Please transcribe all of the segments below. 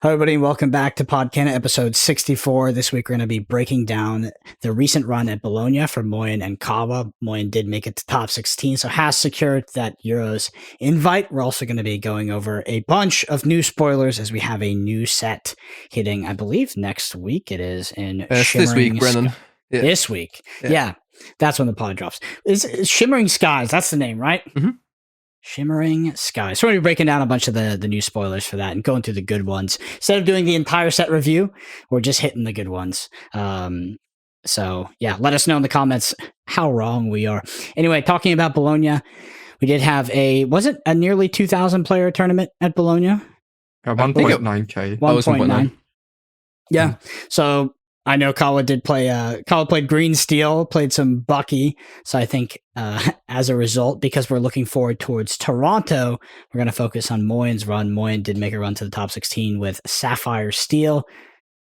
Hi, everybody, and welcome back to Podcana episode 64. This week, we're going to be breaking down the recent run at Bologna for Moyen and Kawa. Moyen did make it to top 16, so has secured that Euros invite. We're also going to be going over a bunch of new spoilers as we have a new set hitting, I believe, next week. It is in this week, Brennan. Yeah. This week. Yeah, that's when the pod drops. It's Shimmering Skies. That's the name, right? Mm-hmm. Shimmering Skies. So we're going to be breaking down a bunch of the new spoilers for that and going through the good ones. Instead of doing the entire set review, we're just hitting the good ones. So yeah, let us know in the comments how wrong we are. Anyway, talking about Bologna, we did have was it a nearly 2,000 player tournament at Bologna? 1.9k. 1.9. Yeah. So I know Kawa did play. Kawa played Green Steel, played some Bucky. So I think as a result, because we're looking forward towards Toronto, we're going to focus on Moyen's run. Moyen did make a run to the top 16 with Sapphire Steel.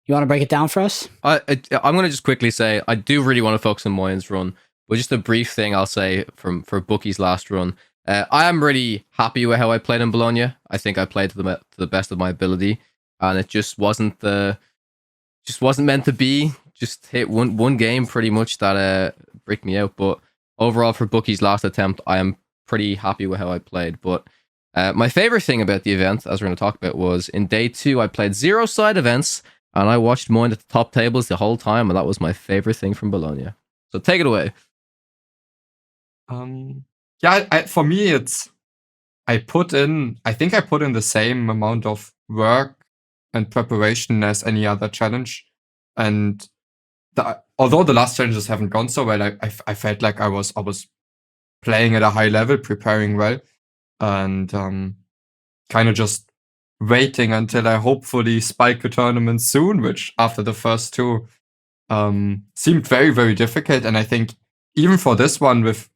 You want to break it down for us? I'm going to just quickly say I do really want to focus on Moyen's run, but just a brief thing I'll say for Bucky's last run. I am really happy with how I played in Bologna. I think I played to the best of my ability, and it just wasn't meant to be. Just hit one game pretty much that bricked me out. But overall, for Bucky's last attempt, I am pretty happy with how I played. But my favorite thing about the event, as we're going to talk about, was in day 2, I played 0 side events, and I watched Moyen at the top tables the whole time, and that was my favorite thing from Bologna. So take it away. For me, I think I put in the same amount of work and preparation as any other challenge. And although the last challenges haven't gone so well, I felt like I was playing at a high level, preparing well, and kind of just waiting until I hopefully spike a tournament soon, which after the first 2 seemed very, very difficult. And I think even for this one, with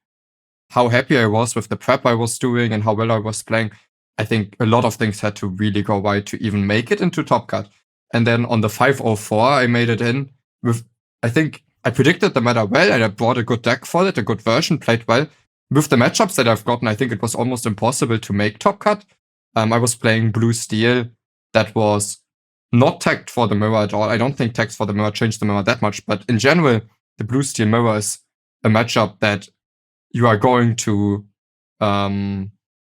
how happy I was with the prep I was doing and how well I was playing, I think a lot of things had to really go right to even make it into Top Cut. And then on the 504, I made it in with, I think I predicted the meta well, and I brought a good deck for it, a good version, played well. With the matchups that I've gotten, I think it was almost impossible to make Top Cut. I was playing Blue Steel that was not tagged for the mirror at all. I don't think tags for the mirror changed the mirror that much, but in general, the Blue Steel mirror is a matchup that you are going to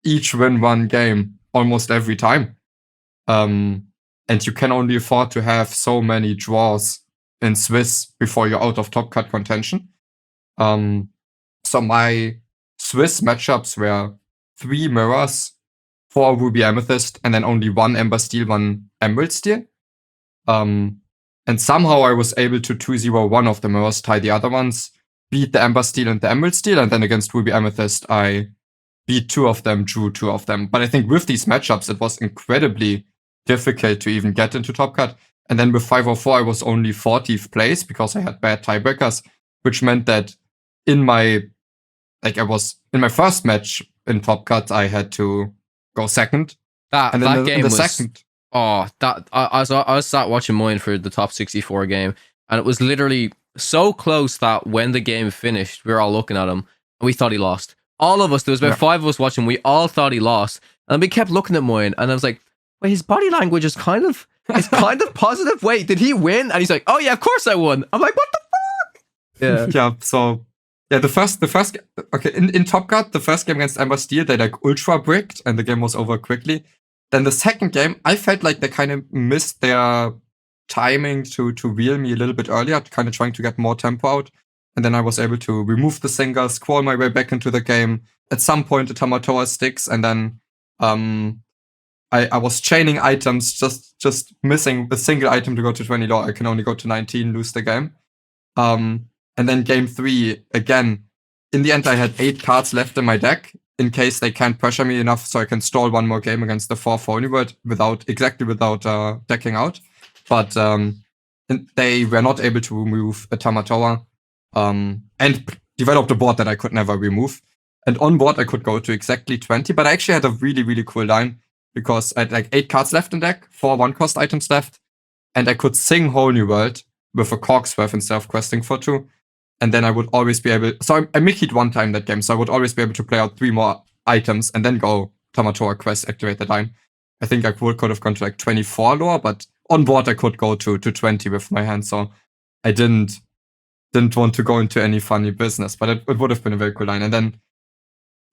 each win one game almost every time. And you can only afford to have so many draws in Swiss before you're out of Top Cut contention. So my Swiss matchups were 3 mirrors, 4 Ruby Amethyst, and then only 1 Ember Steel, 1 Emerald Steel. And somehow I was able to 2-0 of the mirrors, tie the other ones, beat the Ember Steel and the Emerald Steel, and then against Ruby Amethyst, I beat 2 of them, drew 2 of them. But I think with these matchups, it was incredibly difficult to even get into Top Cut. And then with 504, I was only 40th place because I had bad tiebreakers, which meant that in my first match in Top Cut, I had to go second. That game was second. Oh, I was sat watching Moyen for the top 64 game, and it was literally so close that when the game finished, we were all looking at him and we thought he lost. All of us, there was about 5 of us watching, we all thought he lost. And we kept looking at Moyen, and I was like, wait, his body language is kind of positive. Wait, did he win? And he's like, oh yeah, of course I won. I'm like, what the fuck? Yeah. Yeah, so yeah, the first okay, in Top Cut, the first game against Ember Steel, they like ultra bricked and the game was over quickly. Then the second game, I felt like they kind of missed their timing to wheel me a little bit earlier, kind of trying to get more tempo out. And then I was able to remove the singles, crawl my way back into the game. At some point, the Tamatoa sticks, and then I was chaining items, just missing a single item to go to 20 law. I can only go to 19, lose the game. And then game 3, again, in the end, I had 8 cards left in my deck in case they can't pressure me enough so I can stall one more game against the 4 Uniword without decking out. But they were not able to remove a Tamatoa and developed a board that I could never remove. And on board, I could go to exactly 20, but I actually had a really, really cool line because I had like 8 cards left in deck, 4 1-cost items left, and I could sing Whole New World with a Corksworth instead of questing for 2. And then I would always be able... So I Mickey'd 1 time that game, so I would always be able to play out 3 more items and then go Tamatoa quest, activate the line. I think I could have gone to like 24 lore, but on board I could go to 20 with my hand. So I didn't want to go into any funny business, but it would have been a very cool line. And then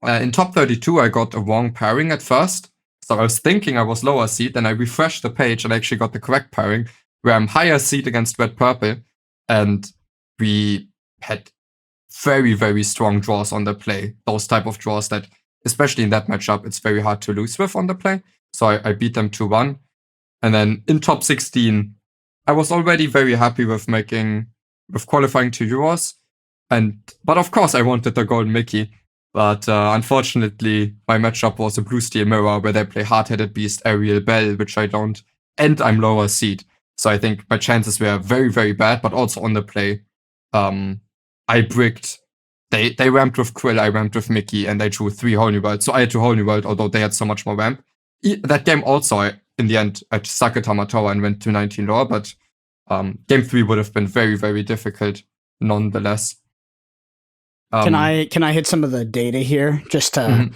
in top 32, I got a wrong pairing at first. So I was thinking I was lower seed, then I refreshed the page and actually got the correct pairing, where I'm higher seed against red purple. And we had very, very strong draws on the play. Those type of draws that, especially in that matchup, it's very hard to lose with on the play. So I beat them 2-1. And then in top 16, I was already very happy with qualifying to Euros. But of course I wanted the golden Mickey. But unfortunately, my matchup was a blue steel mirror where they play hard-headed beast Ariel Bell, which I don't, and I'm lower seed. So I think my chances were very, very bad, but also on the play, I bricked. They ramped with Quill, I ramped with Mickey, and they drew 3 whole new world. So I had 2 whole new world, although they had so much more ramp. That game also, in the end, I stuck at Tamatoa and went to 19 lore, but game 3 would have been very, very difficult nonetheless. Can I hit some of the data here just to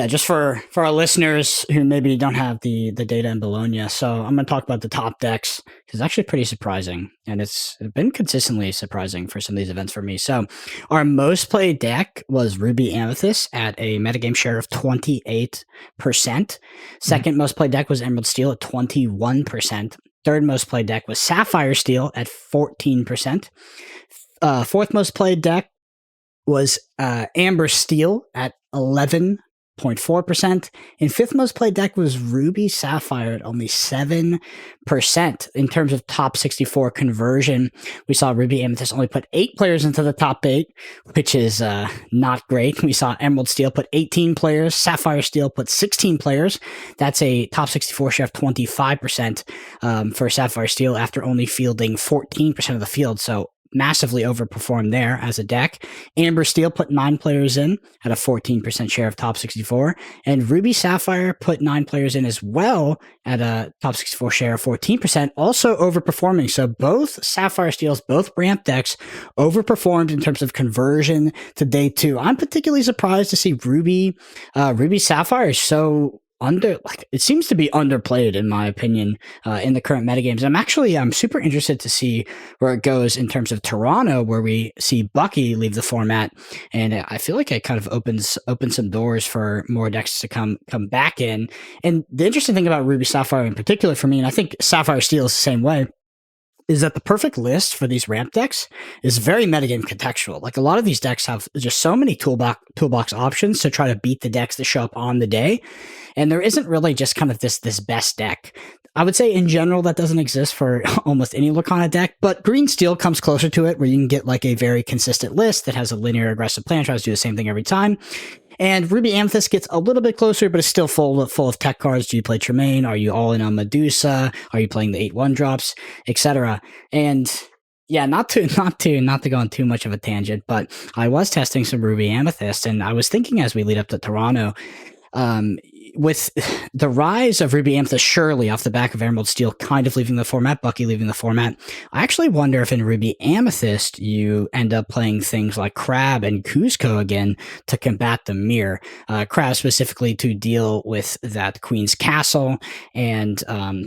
just for our listeners who maybe don't have the data in Bologna. So I'm going to talk about the top decks. It's actually pretty surprising, and it's been consistently surprising for some of these events for me. So our most played deck was Ruby Amethyst at a metagame share of 28%. Second most played deck was Emerald Steel at 21%. Third most played deck was Sapphire Steel at 14%. Fourth most played deck was Amber Steel at 11.4%. And fifth most played deck was Ruby Sapphire at only 7%. In terms of top 64 conversion, we saw Ruby Amethyst only put 8 players into the top 8, which is not great. We saw Emerald Steel put 18 players, Sapphire Steel put 16 players. That's a top 64 share of 25% for Sapphire Steel after only fielding 14% of the field. So massively overperformed there as a deck. Amber Steel put 9 players in at a 14% share of top 64, and Ruby Sapphire put 9 players in as well at a top 64 share of 14%, also overperforming. So both Sapphire Steels, both ramp decks overperformed in terms of conversion to day 2. I'm particularly surprised to see Ruby Sapphire so it seems to be underplayed in my opinion in the current metagames. I'm super interested to see where it goes in terms of Toronto, where we see Bucky leave the format, and I feel like it kind of opens some doors for more decks to come back in. And the interesting thing about Ruby Sapphire in particular for me, and I think Sapphire Steel is the same way, is that the perfect list for these ramp decks is very metagame contextual. Like, a lot of these decks have just so many toolbox options to try to beat the decks that show up on the day. And there isn't really just kind of this best deck. I would say in general that doesn't exist for almost any Lorcana deck, but Green Steel comes closer to it, where you can get like a very consistent list that has a linear aggressive plan, tries to do the same thing every time. And Ruby Amethyst gets a little bit closer, but it's still full of tech cards. Do you play Tremaine? Are you all in on Medusa? Are you playing the 8/1 drops, etc.? And yeah, not to go on too much of a tangent, but I was testing some Ruby Amethyst, and I was thinking as we lead up to Toronto, with the rise of Ruby Amethyst surely off the back of Emerald Steel kind of leaving the format, Bucky leaving the format, I actually wonder if in Ruby Amethyst you end up playing things like Crab and Kuzco again to combat the mirror. Crab specifically to deal with that Queen's Castle, and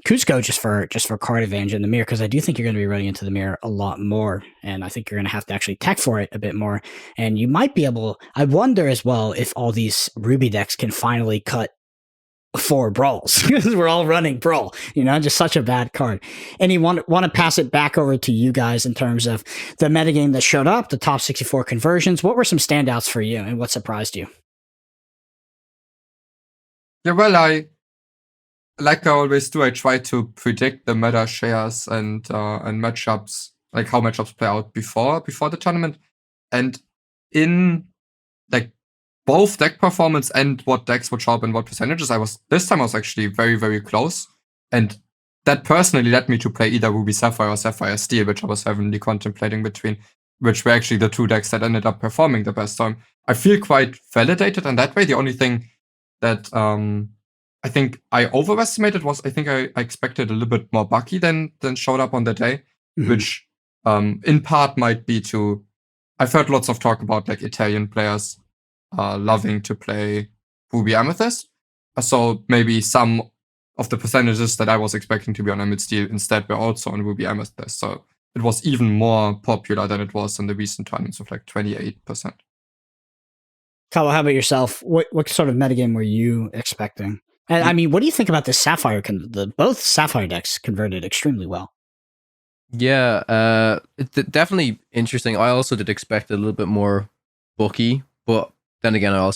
Kuzco just for card advantage in the mirror, because I do think you're going to be running into the mirror a lot more, and I think you're going to have to actually tech for it a bit more. And you might be able, I wonder as well if all these Ruby decks can finally cut 4 brawls, because we're all running brawl, just such a bad card. And you want to pass it back over to you guys in terms of the metagame that showed up, the top 64 conversions. What were some standouts for you, and what surprised you? Yeah, well, like I always do, I try to predict the meta shares and matchups, like how matchups play out before the tournament, and in like both deck performance and what decks would show up and what percentages, this time I was actually very, very close. And that personally led me to play either Ruby Sapphire or Sapphire Steel, which I was heavily contemplating between, which were actually the 2 decks that ended up performing the best. So I feel quite validated in that way. The only thing that I think I overestimated was I think I expected a little bit more Bucky than showed up on the day, which in part might be I've heard lots of talk about like Italian players loving to play Ruby Amethyst. So maybe some of the percentages that I was expecting to be on Emerald Steel instead were also on Ruby Amethyst. So it was even more popular than it was in the recent tournaments of like 28%. Kyle, how about yourself? What sort of metagame were you expecting? And I mean, what do you think about the Sapphire? Both Sapphire decks converted extremely well. Yeah, it's definitely interesting. I also did expect a little bit more bulky, but then again, I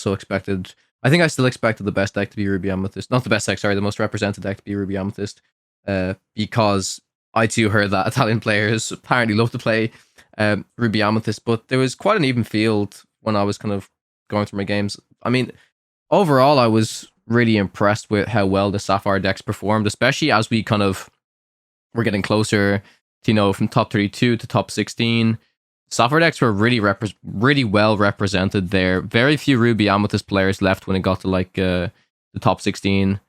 think I still expected the best deck to be Ruby Amethyst. Not the best deck, sorry, the most represented deck to be Ruby Amethyst. Because I too heard that Italian players apparently love to play Ruby Amethyst, but there was quite an even field when I was kind of going through my games. I mean, overall, I was really impressed with how well the Sapphire decks performed, especially as we kind of were getting closer to, from top 32 to top 16. Sapphire decks were really well represented there. Very few Ruby Amethyst players left when it got to like the top 16.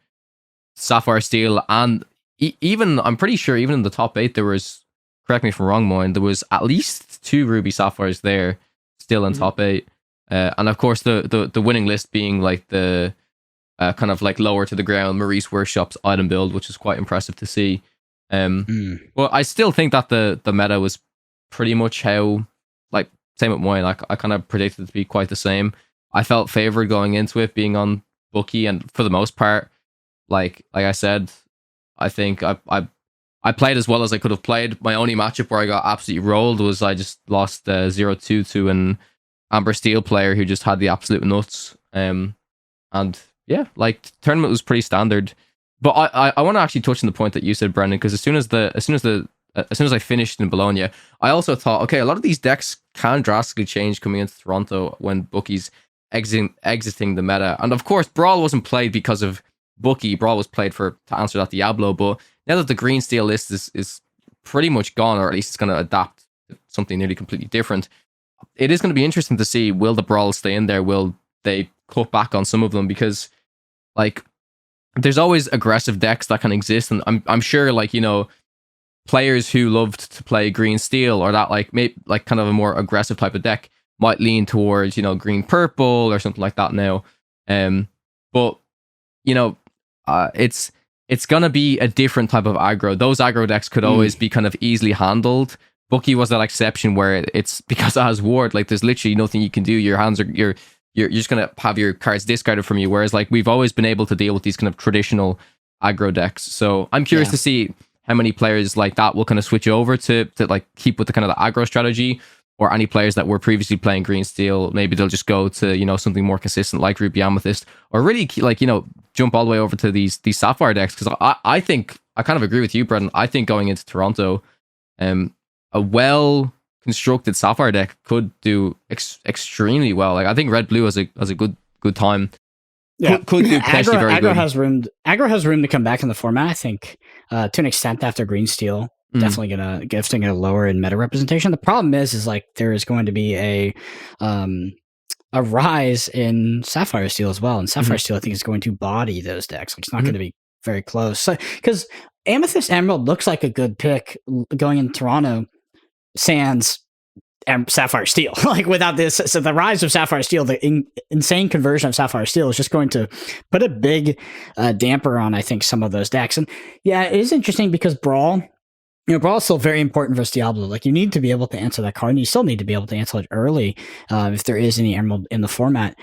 Sapphire Steel, and even I'm pretty sure even in the top 8 there was, correct me if I'm wrong, Moyen, there was at least 2 Ruby Sapphires there still in top 8. And of course the winning list being like the kind of like lower to the ground Maurice Workshop's item build, which is quite impressive to see. Well, I still think that the meta was pretty much how, like, same with Moyen, I kind of predicted it to be quite the same. I felt favored going into it being on Bookie, and for the most part, like I said, I think I played as well as I could have played. My only matchup where I got absolutely rolled was I just lost 0-2 to an Amber Steel player who just had the absolute nuts. And yeah, like, tournament was pretty standard. But I want to actually touch on the point that you said, Brendan, because as soon as I finished in Bologna, I also thought, okay, a lot of these decks can drastically change coming into Toronto when Bookie's exiting the meta. And of course, Brawl wasn't played because of Bookie. Brawl was played to answer that Diablo. But now that the green steel list is pretty much gone, or at least it's going to adapt to something nearly completely different, it is going to be interesting to see, will the Brawl stay in there? Will they cut back on some of them? Because, like, there's always aggressive decks that can exist, and I'm sure, like, players who loved to play green steel or that, like, maybe like kind of a more aggressive type of deck might lean towards green purple or something like that now. But it's gonna be a different type of aggro. Those aggro decks could always be kind of easily handled. Bookie was that exception where it's because it has ward, like, there's literally nothing you can do. Your hands are you're just gonna have your cards discarded from you. Whereas, like, we've always been able to deal with these kind of traditional aggro decks. So I'm curious to see how many players like that will kind of switch over to like keep with the kind of the aggro strategy, or any players that were previously playing green steel, maybe they'll just go to something more consistent like Ruby Amethyst, or really like jump all the way over to these Sapphire decks. Because I think I kind of agree with you, Brendan. I think going into Toronto, a well constructed Sapphire deck could do extremely well. Like, I think Red Blue has a good time. Yeah, could do potentially very good. Aggro has room to come back in the format, I think, to an extent after green steel. Definitely gonna lower in meta representation. The problem is like there is going to be a rise in Sapphire Steel as well, and Sapphire Steel I think is going to body those decks. Like, it's not going to be very close. So, because Amethyst Emerald looks like a good pick going in Toronto, sans Sapphire Steel. Like, without this, so the rise of Sapphire Steel, the insane conversion of Sapphire Steel is just going to put a big damper on, I think, some of those decks. And yeah, it is interesting because Brawl is still very important versus Diablo. Like, you need to be able to answer that card, and you still need to be able to answer it early if there is any Emerald in the format.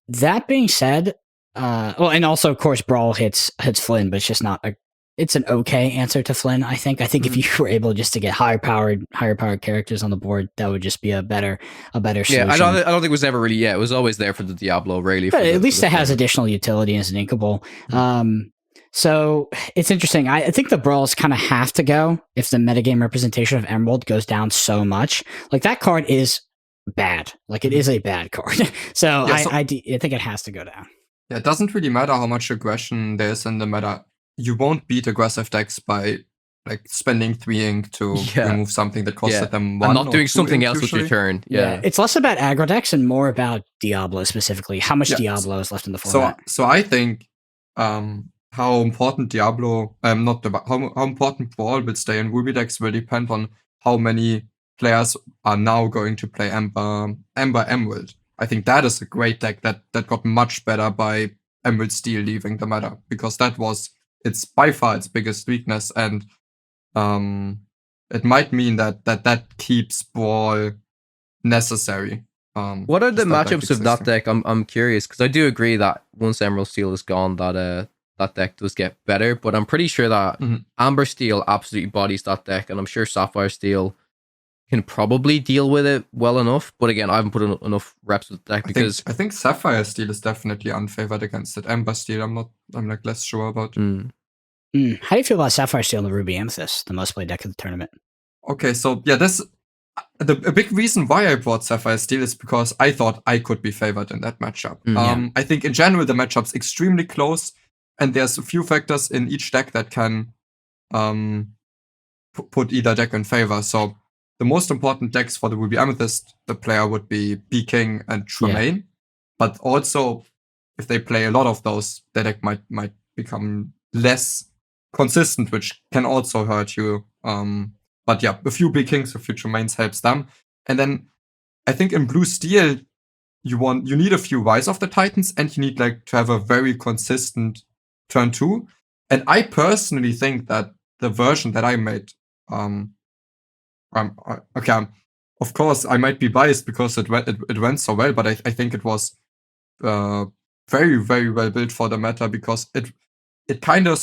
That being said, and also, of course, Brawl hits Flynn, but it's just not it's an okay answer to Flynn, I think. I think if you were able just to get higher powered characters on the board, that would just be a better solution. Yeah, I don't think it was ever really. Yeah, it was always there for the Diablo, really. But at least it has additional utility as an inkable. So it's interesting. I think the Brawls kind of have to go if the metagame representation of Emerald goes down so much. Like, that card is bad. Like, it is a bad card. So, yeah, I think it has to go down. Yeah, it doesn't really matter how much aggression there is in the meta. You won't beat aggressive decks by, like, spending 3 ink to remove something that costed them 1 and not doing something else usually. with your turn. Yeah, it's less about aggro decks and more about Diablo specifically. How much Diablo is left in the format? So I think how important Diablo, how important Brawl will stay in Ruby decks will depend on how many players are now going to play Ember Emerald. I think that is a great deck that got much better by Emerald Steel leaving the meta, because that was it's by far its biggest weakness, and it might mean that keeps Brawl necessary. What are the just that deck matchups of that existing. deck? I'm curious because I do agree that once Emerald Steel is gone, that deck does get better. But I'm pretty sure that Amber Steel absolutely bodies that deck, and I'm sure Sapphire Steel can probably deal with it well enough. But again, I haven't put enough reps with the deck because I think Sapphire Steel is definitely unfavored against it. Ember Steel, I'm like less sure about. How do you feel about Sapphire Steel and the Ruby Amethyst, the most played deck of the tournament? Okay, so yeah, a big reason why I brought Sapphire Steel is because I thought I could be favored in that matchup. I think in general the matchup's extremely close, and there's a few factors in each deck that can put either deck in favor. So the most important decks for the Ruby Amethyst, the player would be B-King and Tremaine. But also, if they play a lot of those, the deck might become less consistent, which can also hurt you. But yeah, a few B-Kings, a few Tremaines helps them. And then I think in Blue Steel, you need a few Rise of the Titans, and you need like to have a very consistent turn 2. And I personally think that the version that I made, of course I might be biased because it went so well, but I think it was very, very well built for the meta, because it kind of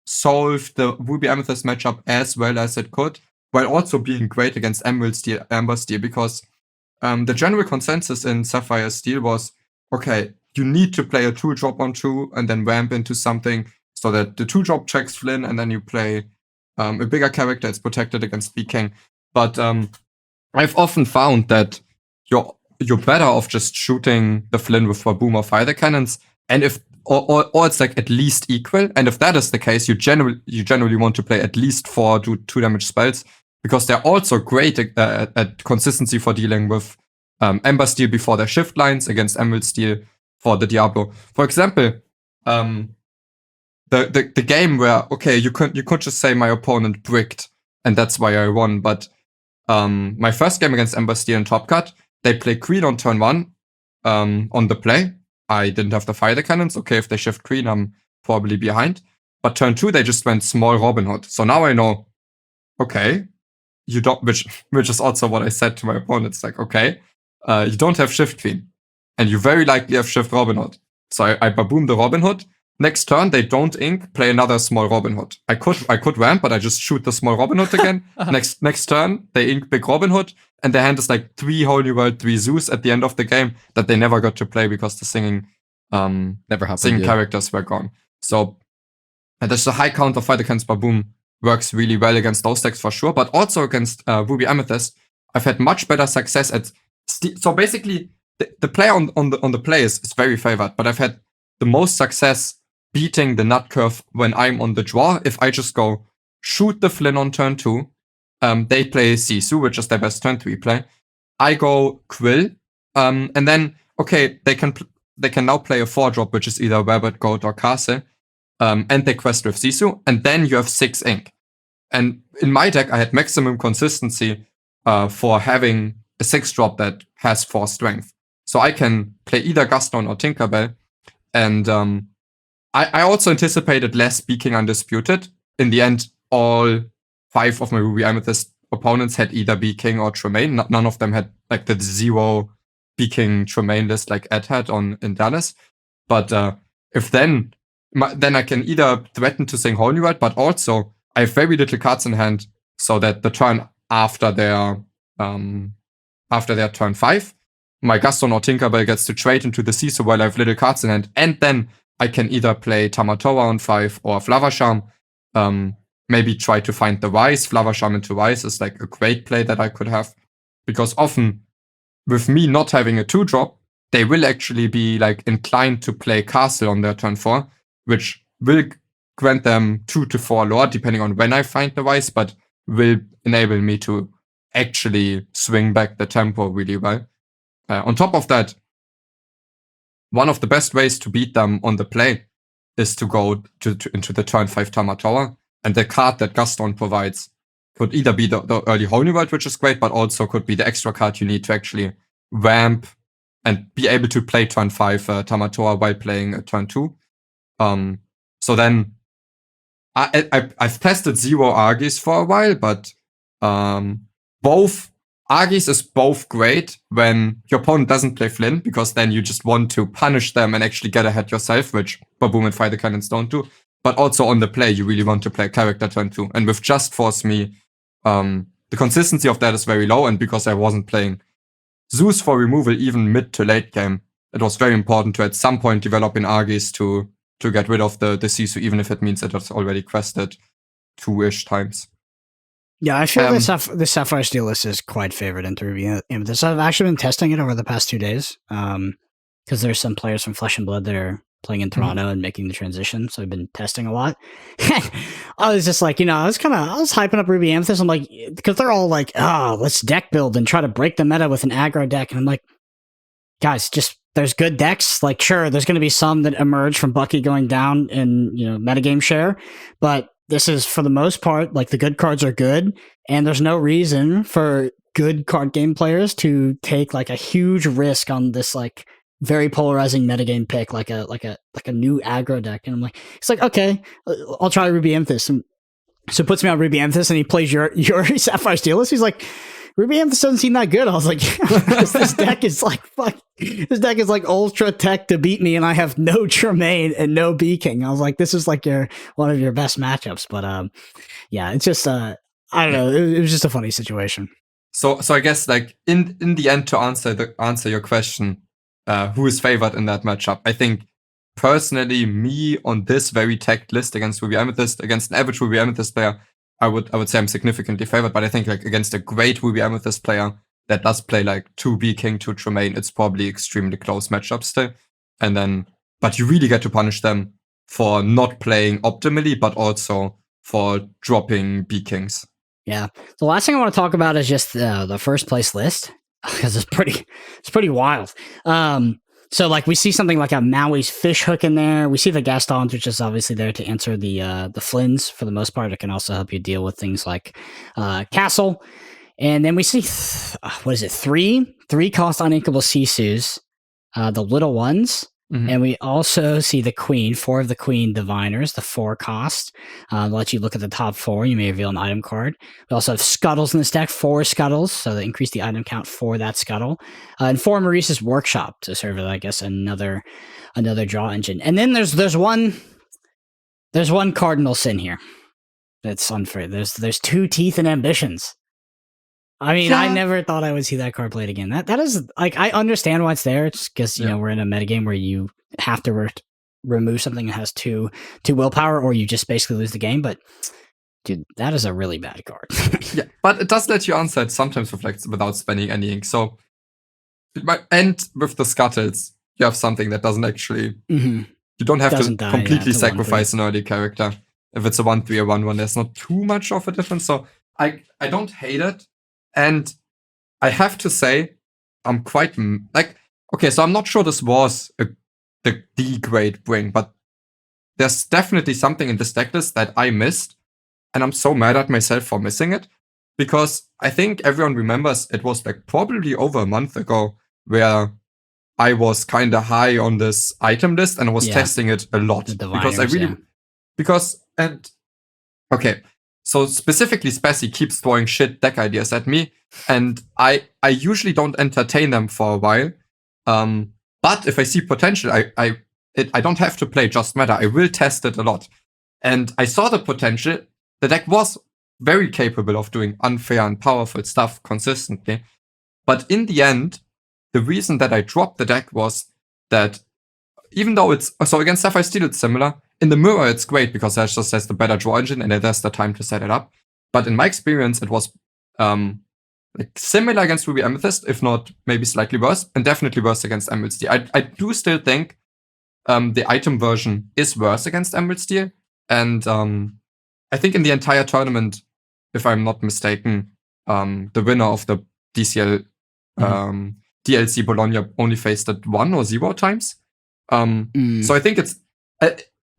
solved the Ruby Amethyst matchup as well as it could, while also being great against Amber Steel, because the general consensus in Sapphire Steel was, okay, you need to play a 2-drop on 2 and then ramp into something so that the 2-drop checks Flynn, and then you play a bigger character that's protected against B-King. But I've often found that you're better off just shooting the Flynn with Boom or Fire Cannons, and if or it's like at least equal. And if that is the case, you generally want to play at least 4 2 damage spells, because they're also great at consistency for dealing with Ember Steel before their shift lines against Emerald Steel for the Diablo. For example, the game where, okay, you could just say my opponent bricked and that's why I won, but my first game against Ember Steel and Top Cut, they play Queen on turn 1 on the play. I didn't have the Fire Cannons. Okay, if they shift Queen, I'm probably behind. But turn 2, they just went small Robin Hood. So now I know, okay, you don't, which is also what I said to my opponents, like, okay, you don't have Shift Queen, and you very likely have Shift Robin Hood. So I baboom the Robin Hood. Next turn, they don't ink, play another small Robin Hood. I could ramp, but I just shoot the small Robin Hood again. Next turn, they ink big Robin Hood, and their hand is like 3 Holy World, 3 Zeus at the end of the game that they never got to play because the singing never happened. Singing characters were gone. So there's a high counter fight against Baboom works really well against those decks for sure, but also against Ruby Amethyst, I've had much better success at. So basically, the player on the play is very favored, but I've had the most success beating the nut curve when I'm on the draw. If I just go shoot the Flynn on turn 2, they play Sisu, which is their best turn 3 play. I go Quill, and then okay, they can now play a 4-drop, which is either Rabbit, Goat, or Castle, and they quest with Sisu, and then you have 6 ink. And in my deck, I had maximum consistency for having a 6-drop that has 4 strength. So I can play either Gaston or Tinkerbell, and I also anticipated less B-King Undisputed. In the end, all 5 of my Ruby Amethyst opponents had either B-King or Tremaine. None of them had like the 0 B-King Tremaine list like Ed had in Dallas. But if then I can either threaten to sing Holy World, but also I have very little cards in hand, so that the turn after their turn 5, my Gaston or Tinkerbell gets to trade into the Sisu while I have little cards in hand, and then I can either play Tamatoa on 5 or Flower Charm. Maybe try to find the Wise. Flower Charm into Wise is like a great play that I could have, because often with me not having a 2-drop, they will actually be like inclined to play Castle on their turn 4, which will grant them 2 to 4 lore, depending on when I find the Wise, but will enable me to actually swing back the tempo really well. On top of that, one of the best ways to beat them on the play is to go into the turn 5 Tamatoa, and the card that Gaston provides could either be the early Holy World, which is great, but also could be the extra card you need to actually ramp and be able to play turn 5 Tamatoa while playing turn 2. So then I've tested zero Argis for a while, but both Argis is both great when your opponent doesn't play Flynn, because then you just want to punish them and actually get ahead yourself, which Baboom and Fighter Cannons don't do. But also on the play, you really want to play character turn 2. And with Just Force Me, the consistency of that is very low. And because I wasn't playing Zeus for removal even mid to late game, it was very important to at some point develop in Argis to get rid of the Sisu, even if it means it was already quested 2-ish times. Yeah, I feel the Sapphire Steel list is quite favored into Ruby Amethyst. I've actually been testing it over the past 2 days because there's some players from Flesh and Blood that are playing in Toronto and making the transition, so I've been testing a lot. I was just like, I was hyping up Ruby Amethyst. I'm like, because they're all like, let's deck build and try to break the meta with an aggro deck, and I'm like, guys, just there's good decks. Like, sure, there's going to be some that emerge from Bucky going down in metagame share, but this is for the most part like the good cards are good, and there's no reason for good card game players to take like a huge risk on this like very polarizing metagame pick, like a new aggro deck. And I'm like, it's like, okay, I'll try Ruby Amethyst. And so it puts me on Ruby Amethyst, and he plays your Sapphire Steel list. He's like, Ruby Amethyst doesn't seem that good. I was like, this deck is like, fuck. This deck is like ultra tech to beat me, and I have no Tremaine and no B King. I was like, this is like one of your best matchups. But yeah, it's just I don't know. It was just a funny situation. So I guess like in the end, to answer your question, who is favored in that matchup? I think personally, me on this very tech list against Ruby Amethyst, against an average Ruby Amethyst player, I would say I'm significantly favored. But I think like against a great Ruby Amethyst player that does play like 2 B King, 2 Tremaine, it's probably extremely close matchup still. And then, but you really get to punish them for not playing optimally, but also for dropping B Kings. Yeah. The last thing I want to talk about is just the first place list, because it's pretty wild. So like we see something like a Maui's Fish Hook in there. We see the Gastons, which is obviously there to answer the Flynns for the most part. It can also help you deal with things like Castle. And then we see, three cost uninkable Sisus, the little ones. Mm-hmm. And we also see the Queen, 4 of the Queen Diviners, the 4 cost. Let you look at the top 4. You may reveal an item card. We also have Scuttles in this deck, 4 Scuttles, so they increase the item count for that Scuttle. And 4 Maurice's Workshop to serve as, I guess, another draw engine. And then there's one cardinal sin here that's unfair. There's 2 Teeth and Ambitions. I mean, yeah. I never thought I would see that card played again. That is, like, I understand why it's there. It's because, we're in a metagame where you have to remove something that has 2 willpower, or you just basically lose the game. But, dude, that is a really bad card. Yeah, but it does let you answer it sometimes without spending any ink. So, and with the Scuttles, you have something that doesn't actually... Mm-hmm. You don't have to completely sacrifice an early character. If it's a 1/3 or 1/1, there's not too much of a difference. So, I don't hate it. And I have to say, I'm quite okay, so I'm not sure this was the great bring, but there's definitely something in this deck list that I missed, and I'm so mad at myself for missing it, because I think everyone remembers it was like probably over a month ago where I was kind of high on this item list and I was testing it a lot okay. So specifically, Spessy keeps throwing shit deck ideas at me, and I usually don't entertain them for a while. But if I see potential, I don't have to play just meta. I will test it a lot. And I saw the potential. The deck was very capable of doing unfair and powerful stuff consistently. But in the end, the reason that I dropped the deck was that even though against Sapphire Steel, it's similar. In the mirror, it's great because it just has the better draw engine and it has the time to set it up. But in my experience, it was similar against Ruby Amethyst, if not maybe slightly worse, and definitely worse against Emerald Steel. I do still think the item version is worse against Emerald Steel. And I think in the entire tournament, if I'm not mistaken, the winner of the DLC Bologna only faced it 1 or 0 times. So I think it's...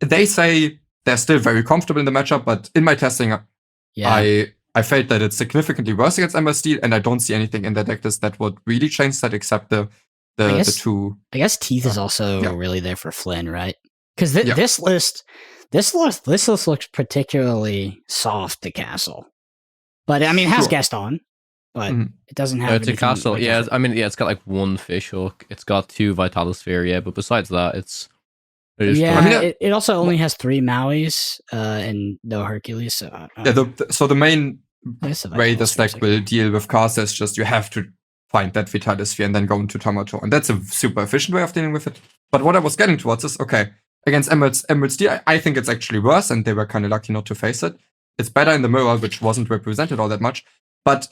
they say they're still very comfortable in the matchup, but in my testing, I felt that it's significantly worse against Emerald Steel, and I don't see anything in the deck list that would really change that except the 2. I guess Teeth is also really there for Flynn, right? Because this list, This looks particularly soft to castle, but I mean, it has Sure. Gaston, but Mhm. it doesn't have. It's a anything, castle. like, Yeah, different. I mean, yeah, it's got like one fish hook. It's got 2 Vitalosphere. Yeah, but besides that, it's pretty Yeah, strong. I mean, it also only has 3 Mauis and no Hercules. So, Yeah, so the main I guess the way this Vitalosphere's deck will deal with Casa is just you have to find that Vitalosphere and then go into Tomato. And that's a super efficient way of dealing with it. But what I was getting towards is, okay, against Emerald's D, I think it's actually worse, and they were kind of lucky not to face it. It's better in the mirror, which wasn't represented all that much. But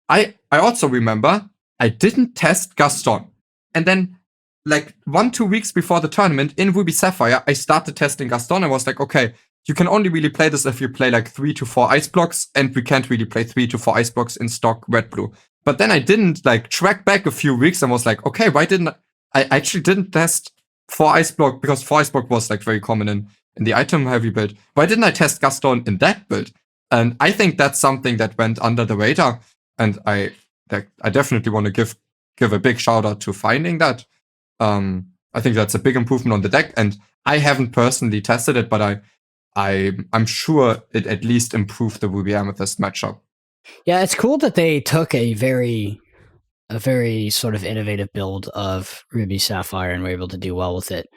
I also remember I didn't test Gaston. And then, like 1-2 weeks before the tournament in Ruby Sapphire, I started testing Gaston. I was like, okay, you can only really play this if you play like 3 to 4 ice blocks, and we can't really play 3 to 4 ice blocks in stock red blue. But then I didn't like track back a few weeks and was like, okay, why didn't I actually didn't test 4 ice block, because 4 ice block was like very common in the item heavy build. Why didn't I test Gaston in that build? And I think that's something that went under the radar, and I definitely want to give a big shout out to finding that. I think that's a big improvement on the deck, and I haven't personally tested it, but I'm sure it at least improved the Ruby Amethyst matchup. Yeah, it's cool that they took a very sort of innovative build of Ruby Sapphire and were able to do well with it.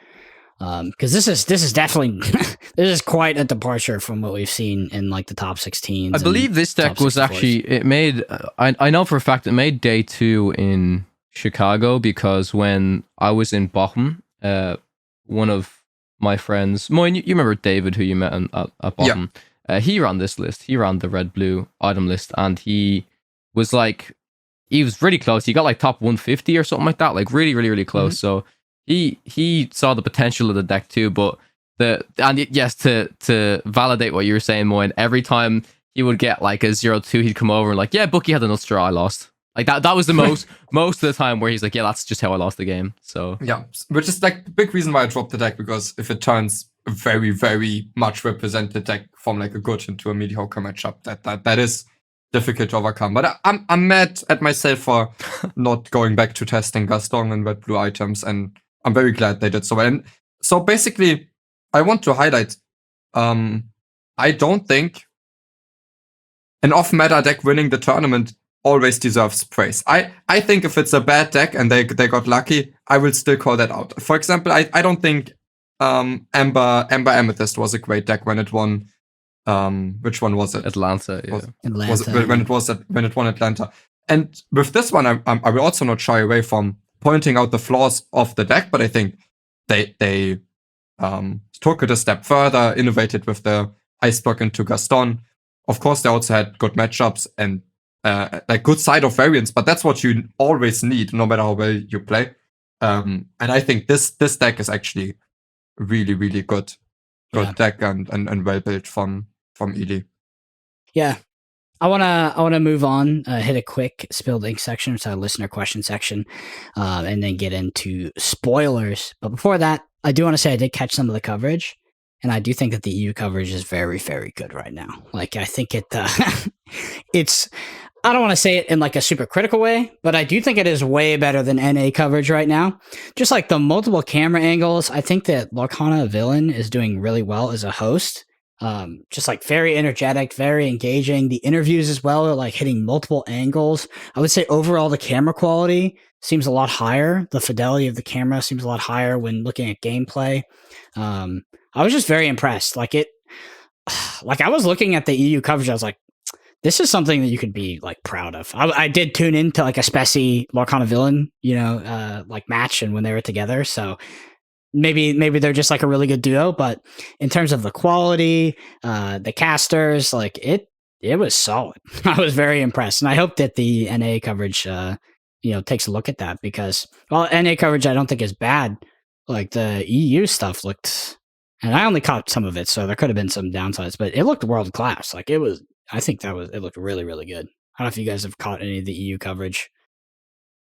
Because this is definitely this is quite a departure from what we've seen in like the top 16s. I believe this deck was actually, it made, I know for a fact it made day 2 in Chicago, because when I was in Bochum, one of my friends, Moyen, you remember David, who you met at Bochum? Yeah. He ran this list. He ran the red-blue item list, and he was like, he was really close. He got like top 150 or something like that, like really, really, really close. Mm-hmm. So he saw the potential of the deck too, but yes, to validate what you were saying, Moyen, every time he would get like a 0-2, he'd come over and like, yeah, Bucky had a nut straw, I lost. Like that was the most of the time where he's like, yeah, that's just how I lost the game. So yeah, which is like the big reason why I dropped the deck, because if it turns a very, very much represented deck from like a good into a mediocre matchup, that is difficult to overcome. But I'm mad at myself for not going back to testing Gaston and red blue items, and I'm very glad they did so well. And so basically, I want to highlight, I don't think an off-meta deck winning the tournament always deserves praise. I think if it's a bad deck and they got lucky, I will still call that out. For example, I don't think Ember Amethyst was a great deck when it won. Which one was it? Atlanta. Yeah. Atlanta. When it won Atlanta. And with this one, I will also not shy away from pointing out the flaws of the deck, but I think they took it a step further, innovated with the ice block into Gaston. Of course, they also had good matchups and like good side of variants, but that's what you always need, no matter how well you play. And I think this deck is actually really, really good deck and well built from Ely. Yeah. I wanna move on, hit a quick spilled ink section, so listener question section, and then get into spoilers. But before that, I do want to say I did catch some of the coverage, and I do think that the EU coverage is very, very good right now. Like, I think it's, I don't want to say it in like a super critical way, but I do think it is way better than NA coverage right now. Just like the multiple camera angles, I think that Lorcana Villain is doing really well as a host. Just like very energetic, very engaging. The interviews as well are like hitting multiple angles. I would say overall the camera quality seems a lot higher. The fidelity of the camera seems a lot higher when looking at gameplay. I was just very impressed. Like I was looking at the EU coverage, I was like, this is something that you could be like proud of. I did tune into like a Speci Lorcana Villain, like match, and when they were together. So maybe they're just like a really good duo. But in terms of the quality, the casters, like it was solid. I was very impressed, and I hope that the NA coverage, takes a look at that, because NA coverage I don't think is bad. Like the EU stuff looked, and I only caught some of it, so there could have been some downsides, but it looked world class. Like it was. I think it looked really, really good. I don't know if you guys have caught any of the EU coverage.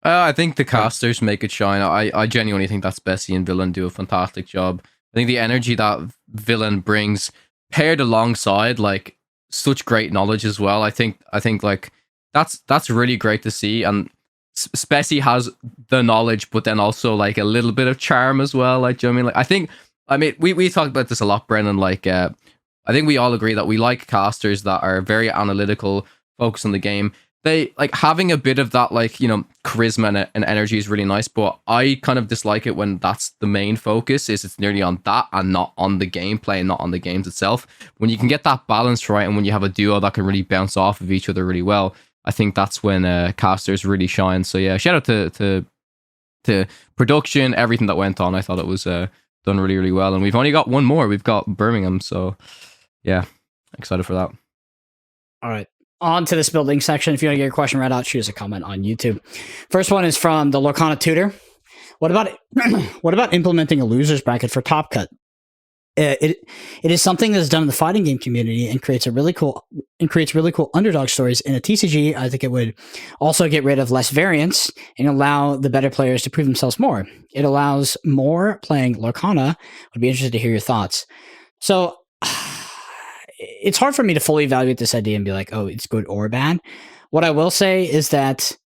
I think the casters make it shine. I genuinely think that Speci and Villain do a fantastic job. I think the energy that Villain brings, paired alongside like such great knowledge as well. I think like that's really great to see. And Speci has the knowledge, but then also like a little bit of charm as well. Like, do you know what I mean? Like, I think I mean, we talked about this a lot, Brennan. Like, I think we all agree that we like casters that are very analytical, focused on the game. They like having a bit of that, like, you know, charisma and energy is really nice, but I kind of dislike it when that's the main focus, is it's nearly on that and not on the gameplay and not on the games itself. When you can get that balance right, and when you have a duo that can really bounce off of each other really well, I think that's when casters really shine. So yeah, shout out to production, everything that went on. I thought it was done really, really well, and we've only got one more. We've got Birmingham, so yeah, excited for that. All right. On to this building section. If you want to get your question read out, shoot us a comment on YouTube. First one is from the Lorcana tutor. What about implementing a losers bracket for Top Cut? It is something that's done in the fighting game community and creates really cool underdog stories in a TCG. I think it would also get rid of less variance and allow the better players to prove themselves more. It allows more playing Lorcana. Would be interested to hear your thoughts. So it's hard for me to fully evaluate this idea and be like, oh, it's good or bad. What I will say is that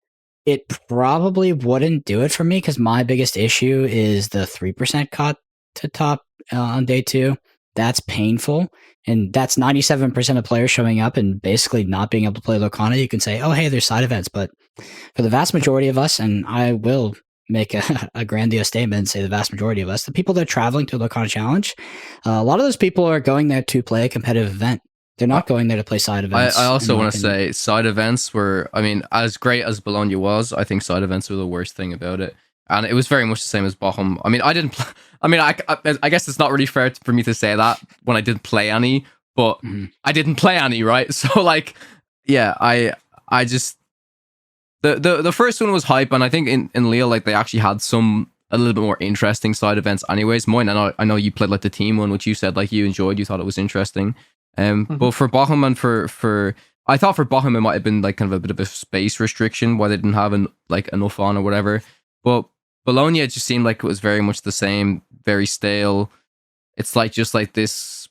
it probably wouldn't do it for me, because my biggest issue is the 3% cut to top on day 2. That's painful. And that's 97% of players showing up and basically not being able to play Lorcana. You can say, oh, hey, there's side events. But for the vast majority of us, and I will make a grandiose statement and say the vast majority of us, the people that are traveling to the Lorcana Challenge, a lot of those people are going there to play a competitive event. They're not going there to play side events. I also want to say side events were, I mean, as great as Bologna was, I think side events were the worst thing about it. And it was very much the same as Bochum. I mean, I guess it's not really fair for me to say that when I didn't play any, but I didn't play any, right? So like, yeah, I just, the first one was hype, and I think in Lille, like, they actually had a little bit more interesting side events anyways. Moyen, I know you played like the team one, which you said like you enjoyed, you thought it was interesting. But for Bochum and for I thought for Bochum it might have been like kind of a bit of a space restriction why they didn't have enough on or whatever. But Bologna, it just seemed like it was very much the same, very stale. It's like just like this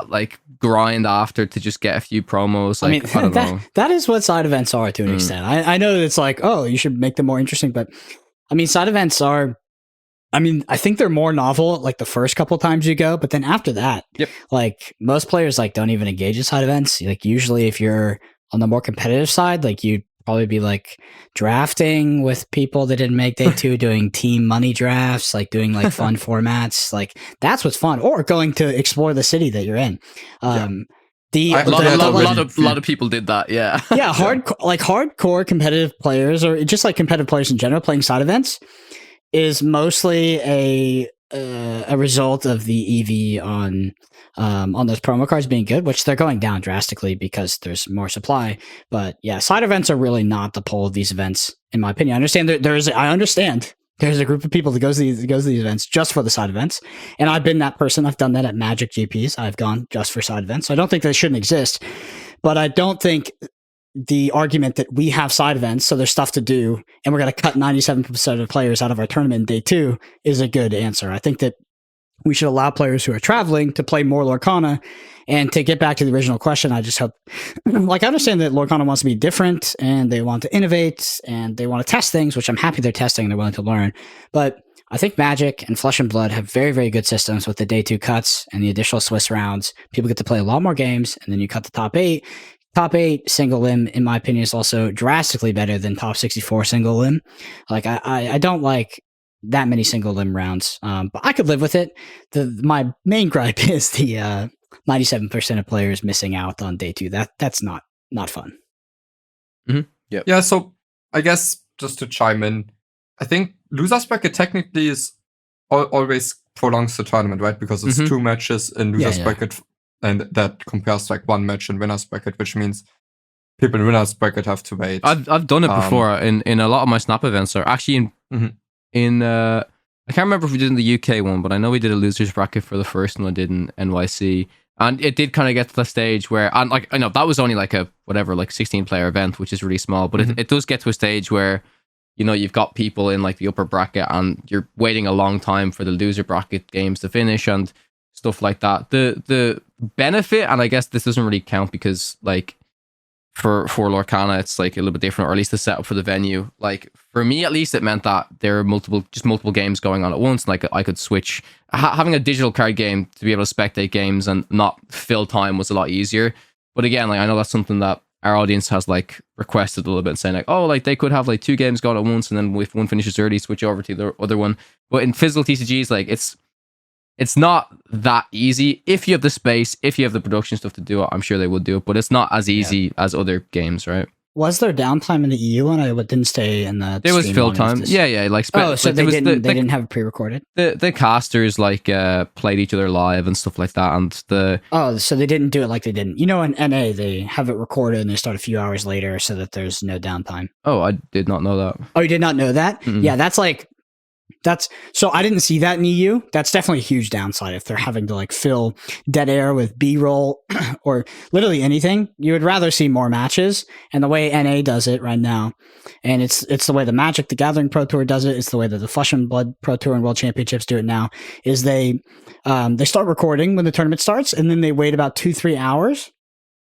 like grind after to just get a few promos. Like, I don't know. That is what side events are to an extent. I know it's like, oh, you should make them more interesting, but I mean, side events are, I mean, I think they're more novel like the first couple times you go, but then after that, like most players like don't even engage in side events. Like usually if you're on the more competitive side, like you'd probably be like drafting with people that didn't make day 2, doing team money drafts, like doing like fun formats. Like that's what's fun, or going to explore the city that you're in. A lot of people did that, yeah. Yeah, hardcore competitive players, or just like competitive players in general, playing side events is mostly a result of the EV on those promo cards being good, which they're going down drastically because there's more supply. But yeah, side events are really not the pull of these events, in my opinion. I understand there's a group of people that goes to these events just for the side events, and I've been that person. I've done that at Magic GPs. I've gone just for side events. So I don't think they shouldn't exist, but I don't think the argument that we have side events, so there's stuff to do, and we're going to cut 97% of players out of our tournament in day 2 is a good answer. I think that we should allow players who are traveling to play more Lorcana. And to get back to the original question, I just hope, like, I understand that Lorcana wants to be different and they want to innovate and they want to test things, which I'm happy they're testing and they're willing to learn. But I think Magic and Flesh and Blood have very, very good systems with the day 2 cuts and the additional Swiss rounds. People get to play a lot more games, and then you cut the top 8. Top 8 single lim, in my opinion, is also drastically better than top 64 single lim. Like, I don't like that many single limb rounds, but I could live with it. My main gripe is the 97% of players missing out on day 2. That's not fun. Yeah. Yeah. So I guess just to chime in, I think losers bracket technically is always prolongs the tournament, right? Because it's 2 matches in losers bracket, and that compares to like 1 match in winners bracket, which means people in winners bracket have to wait. I've done it before in a lot of my Snap events. Or actually in I can't remember if we did in the UK one, but I know we did a losers bracket for the first one I did in NYC, and it did kind of get to the stage where, and like, I know that was only like a 16 player event, which is really small, but it does get to a stage where, you know, you've got people in like the upper bracket and you're waiting a long time for the loser bracket games to finish and stuff like that. The benefit, and I guess this doesn't really count because like for Lorcana, it's like a little bit different, or at least the setup for the venue. Like for me, at least, it meant that there are multiple games going on at once. Like I could switch. Having a digital card game to be able to spectate games and not fill time was a lot easier. But again, like I know that's something that our audience has like requested a little bit, saying like, oh, like they could have like 2 games going at once, and then if one finishes early, switch over to the other one. But in physical TCGs, like it's not that easy. If you have the space, if you have the production stuff to do it, I'm sure they would do it, but it's not as easy as other games, right? Was there downtime in the EU one? I didn't stay in the. There was fill time. Yeah. Like, so like, they didn't have it pre-recorded. The casters like played each other live and stuff like that, and so they didn't do it like they didn't. You know, in NA they have it recorded and they start a few hours later so that there's no downtime. Oh, I did not know that. Oh, you did not know that? Mm-mm. Yeah, so I didn't see that in EU. That's definitely a huge downside if they're having to like fill dead air with B-roll or literally anything. You would rather see more matches, and the way NA does it right now, and it's the way the Magic the Gathering Pro Tour does it. It's the way that the Flesh and Blood Pro Tour and World Championships do it now. Is they start recording when the tournament starts, and then they wait about 2-3 hours,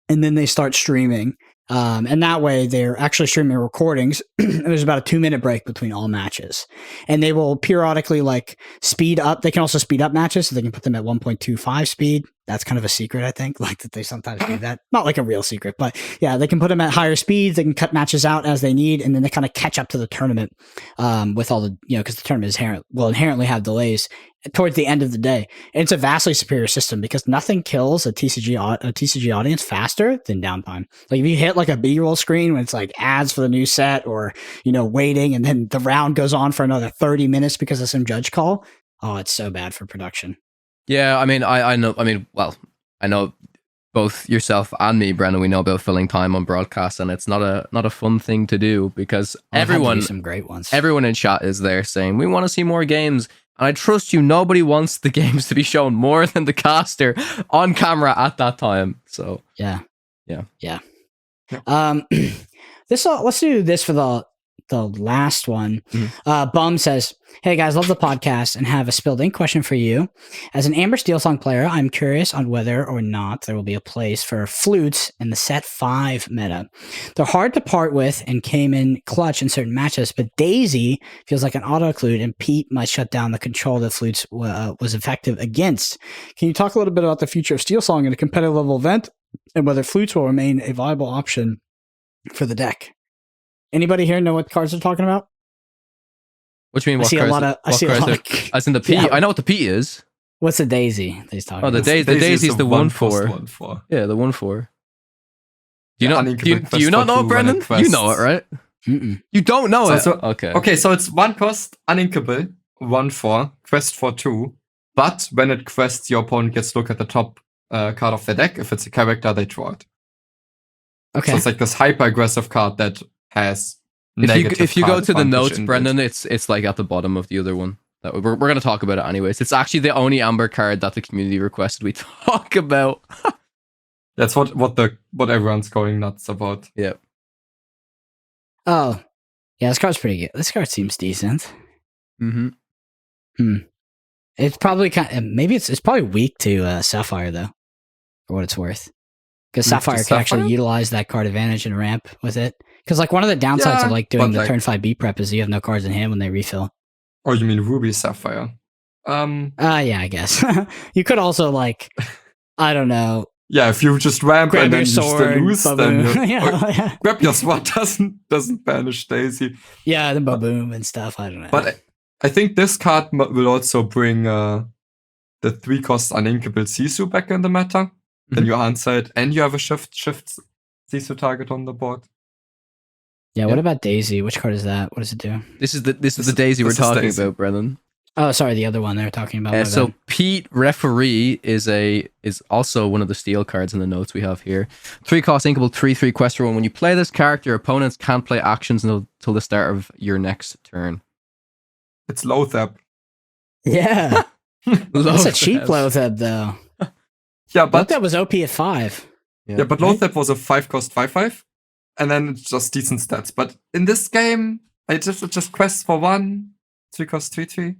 and then they start streaming. And that way they're actually streaming recordings. There's about a 2-minute break between all matches, and they will periodically like speed up. They can also speed up matches, so they can put them at 1.25 speed. That's kind of a secret, I think, like that they sometimes do that. Not like a real secret, but yeah, they can put them at higher speeds. They can cut matches out as they need, and then they kind of catch up to the tournament with all the, because the tournament will inherently have delays towards the end of the day. And it's a vastly superior system because nothing kills a TCG audience faster than downtime. Like if you hit like a B-roll screen when it's like ads for the new set, or waiting, and then the round goes on for another 30 minutes because of some judge call. Oh, it's so bad for production. Yeah, I mean, I know both yourself and me, Brendan, we know about filling time on broadcast, and it's not a fun thing to do because everyone, some great ones. Everyone in chat is there saying we want to see more games, and I trust you. Nobody wants the games to be shown more than the caster on camera at that time. So yeah. Let's do this for the last one. Bum says, hey guys, love the podcast and have a spilled ink question for you. As an Amber Steel Song player, I'm curious on whether or not there will be a place for flutes in the set 5 meta. They're hard to part with and came in clutch in certain matches, but Daisy feels like an auto-occlude, and Pete might shut down the control that flutes was effective against. Can you talk a little bit about the future of Steel Song in a competitive level event and whether flutes will remain a viable option for the deck? Anybody here know what cards they're talking about? What do you mean? I see a lot of. As in the P. Yeah. I know what the P is. What's the Daisy that he's talking about? The Daisy is the 1/4. Yeah, the 1/4. Do you not know it, Brendan? You know it, right? Mm-mm. You don't know it. Okay. Okay, so it's 1 cost, uninkable, 1/4, quest for 2. But when it quests, your opponent gets to look at the top card of their deck. If it's a character, they draw it. Okay. So it's like this hyper aggressive card that has. If you go to the notes, Brendan, it's like at the bottom of the other one. We're going to talk about it anyways. It's actually the only Amber card that the community requested we talk about. That's what everyone's going nuts about. Yeah. Oh, yeah. This card's pretty good. This card seems decent. It's probably it's probably weak to Sapphire though, for what it's worth. Because Sapphire can actually utilize that card advantage and ramp with it. Because like one of the downsides of like doing the turn 5 B prep is you have no cards in hand when they refill. Oh, you mean Ruby Sapphire? Yeah, I guess. You could also like, I don't know. Yeah, if you just ramp grab and then your sword, you still lose, then grab your sword doesn't banish Daisy. Yeah, the Baboom and stuff. I don't know. But I think this card will also bring the 3 cost uninkable Sisu back in the meta. Then you answer it, and you have a shift Sisu target on the board. Yeah, what about Daisy? Which card is that? What does it do? This is the Daisy we're talking about, Brendan. Oh, sorry, the other one they're talking about. So Pete Referee is also one of the steel cards in the notes we have here. 3 cost inkable, 3/3 quest for 1. When you play this character, your opponents can't play actions until the start of your next turn. It's Lothab. Yeah. That's a cheap Lothab though. Yeah, but Lothab was OP at 5. Yeah, but Lothab was a 5 cost 5/5. And then it's just decent stats. But in this game, I just quest for 1, 3 cost 3/3.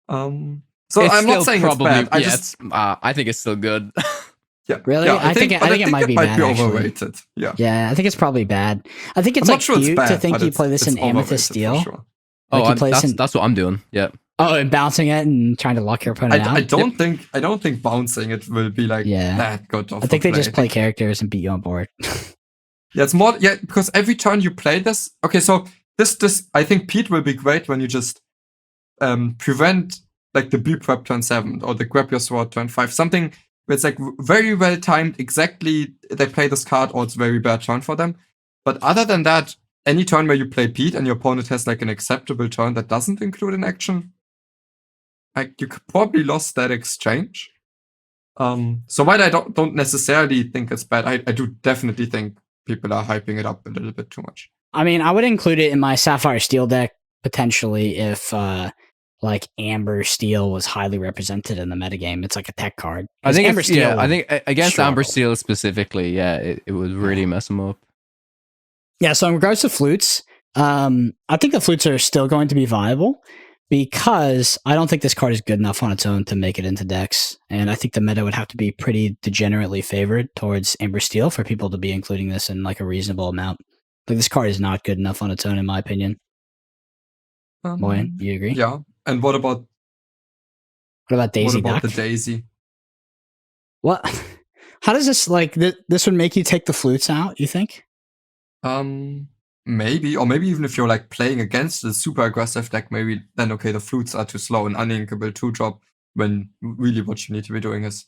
So I'm not saying probably, it's bad. I think it's still good. Yeah, Really? Yeah, I think it might be bad, actually. overrated. Yeah, Yeah, I think it's probably bad. I think it's I'm like not sure it's cute bad, to think but you play this it's in Amethyst overrated for Steel. sure. Like you play this in, that's what I'm doing. Yeah. oh, and bouncing it and trying to lock your opponent out. I don't think bouncing it will be like Yeah. that good of I think a they play. just play characters and beat you on board. Yeah, it's more because every turn you play this. Okay, so this I think Pete will be great when you just prevent like the B prep turn 7 or the grab your sword turn 5, something where it's like very well timed. Exactly, they play this card or it's very bad turn for them. But other than that, any turn where you play Pete and your opponent has like an acceptable turn that doesn't include an action, like you could probably lost that exchange. So while I don't necessarily think it's bad, I do definitely think people are hyping it up a little bit too much. I mean, I would include it in my Sapphire Steel deck potentially if like Amber Steel was highly represented in the metagame. It's like a tech card. I think Amber Steel I think against Amber struggle. Steel specifically, it would really mess him up. Yeah, so in regards to flutes, I think the flutes are still going to be viable because I don't think this card is good enough on its own to make it into decks. And I think the meta would have to be pretty degenerately favored towards Amber Steel for people to be including this in like a reasonable amount. Like this card is not good enough on its own, in my opinion. Moyen, you agree? Yeah. And what about Daisy What about Duck? the Daisy? What? How does this like this would make you take the flutes out? You think? Maybe even if you're like playing against a super aggressive deck, maybe then okay, the flutes are too slow and uninkable 2-drop when really what you need to be doing is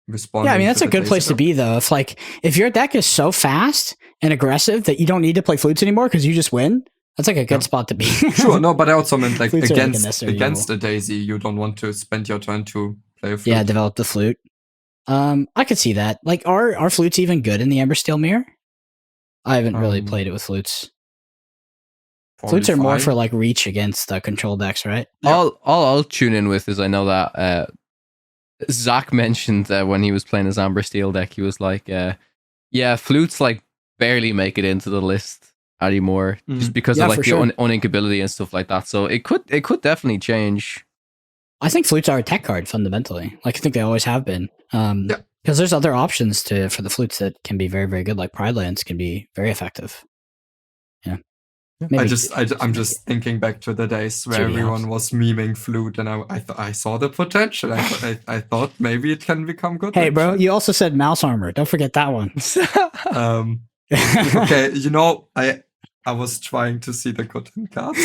responding. Yeah, I mean that's to a the good Daisy place to Duck. be though. If your deck is so fast and aggressive that you don't need to play flutes anymore because you just win, that's like a good spot to be. Sure, no, but I also meant like Flutes are like a against necessary a Daisy, you don't want to spend your turn to play a flute. Yeah, develop the flute. I could see that. Like, are flutes even good in the Amber Steel Mirror? I haven't really played it with flutes. Probably Flutes are more fine. for like reach against control decks, right? Yeah. All I'll tune in with is I know that Zach mentioned when he was playing his Amber Steel deck, he was like, yeah, flutes like barely make it into the list anymore just because of like the uninkability and stuff like that. So it could definitely change. I think flutes are a tech card fundamentally. Like I think they always have been. Because there's other options for the flutes that can be very, very good. Like Pride Lands can be very effective. Yeah. Maybe. I'm just thinking back to the days where everyone was memeing flute, and I saw the potential. I thought maybe it can become good. Hey, bro, you also said mouse armor. Don't forget that one. Okay, I was trying to see the good cards.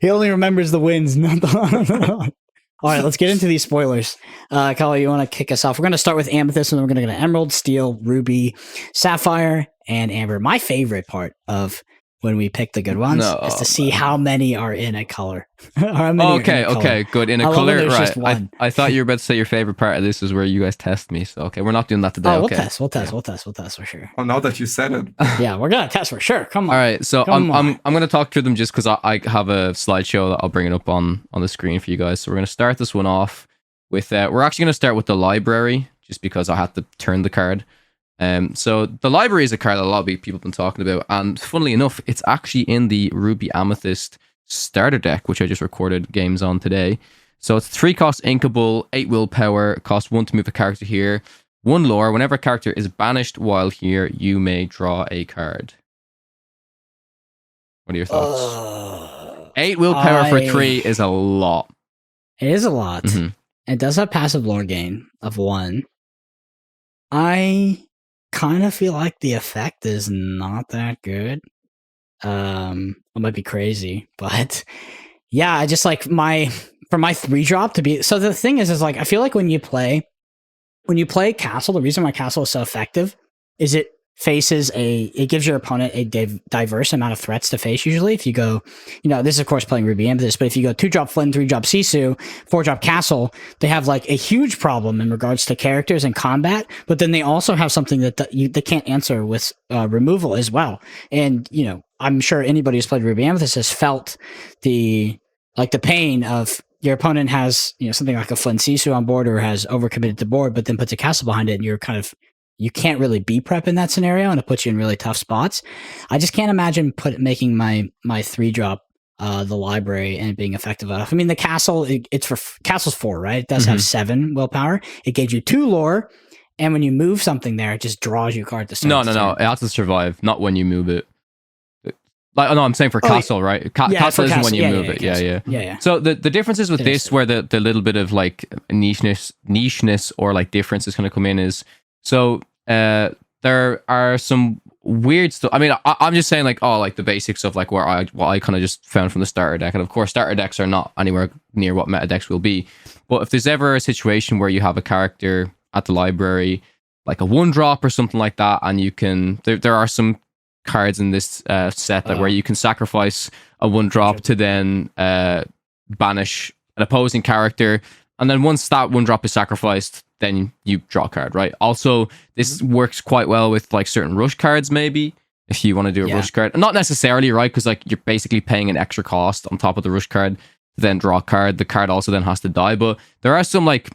He only remembers the wins, not the. All right, let's get into these spoilers. Kyle, you want to kick us off? We're going to start with Amethyst, and then we're going to go to Emerald, Steel, Ruby, Sapphire, and Amber. My favorite part of when we pick the good ones is to see how many are in a color. Okay, good. In a color, right. I thought you were about to say your favorite part of this is where you guys test me. So, okay, we're not doing that today. Oh, okay. We'll test for sure. Oh, now that you said it. Yeah, we're going to test for sure. Come on. All right, so I'm going to talk through them just because I have a slideshow that I'll bring it up on the screen for you guys. So we're going to start this one off with, we're actually going to start with the library just because I had to turn the card. So the library is a card that a lot of people have been talking about, and funnily enough, it's actually in the Ruby Amethyst starter deck, which I just recorded games on today. So it's 3 cost inkable, 8 willpower, cost 1 to move a character here, 1 lore. Whenever a character is banished while here, you may draw a card. What are your thoughts? 8 willpower for 3 is a lot. It is a lot. Mm-hmm. It does have passive lore gain of 1. I kind of feel like the effect is not that good. I might be crazy, but yeah, I just like for my 3-drop to be. So the thing is like I feel like when you play Castle, the reason why Castle is so effective is it gives your opponent a diverse amount of threats to face. Usually, if you go, this is of course playing Ruby Amethyst, but if you go 2-drop Flynn, 3-drop Sisu, 4-drop Castle, they have like a huge problem in regards to characters and combat. But then they also have something that they can't answer with removal as well. And I'm sure anybody who's played Ruby Amethyst has felt the pain of your opponent has something like a Flynn Sisu on board or has overcommitted the board, but then puts a castle behind it, and you can't really be prep in that scenario, and it puts you in really tough spots. I just can't imagine making my 3-drop the library and being effective enough. I mean, the castle, castle's 4, right? It does have 7 willpower. It gave you 2 lore, and when you move something there, it just draws you a card to start. No. It has to survive, not when you move it. Like, no, I'm saying for castle, right? Castle isn't when you move it. Yeah. So the differences with this, where the little bit of like nicheness or like difference is going to come in is, so there are some weird stuff. I mean, I'm just saying like, like the basics of like what I kind of just found from the starter deck, and of course starter decks are not anywhere near what meta decks will be. But if there's ever a situation where you have a character at the library, like a 1-drop or something like that, and you can there are some cards in this set that where you can sacrifice a 1-drop to then banish an opposing character, and then once that 1-drop is sacrificed, then you draw a card, right? Also, this works quite well with like certain rush cards, maybe if you want to do a rush card. Not necessarily, right? Because like you're basically paying an extra cost on top of the rush card to then draw a card. The card also then has to die, but there are some like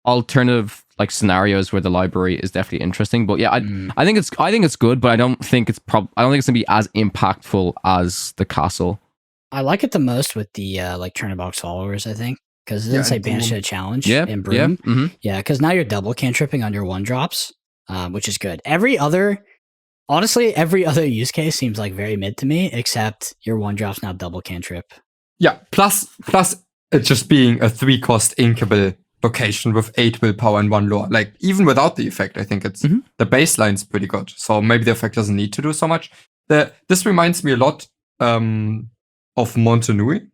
alternative like scenarios where the library is definitely interesting. But yeah, I think it's good, but I don't think it's gonna be as impactful as the castle. I like it the most with the like Turnabout's followers, I think, because it doesn't say banish a challenge in Broom. Yeah, because now you're double cantripping on your 1-drops, which is good. Honestly, every other use case seems like very mid to me, except your 1-drops now double cantrip. Yeah, plus it just being a 3-cost inkable location with 8 willpower and 1 lore. Like, even without the effect, I think it's the baseline's pretty good. So maybe the effect doesn't need to do so much. This reminds me a lot of Montenui,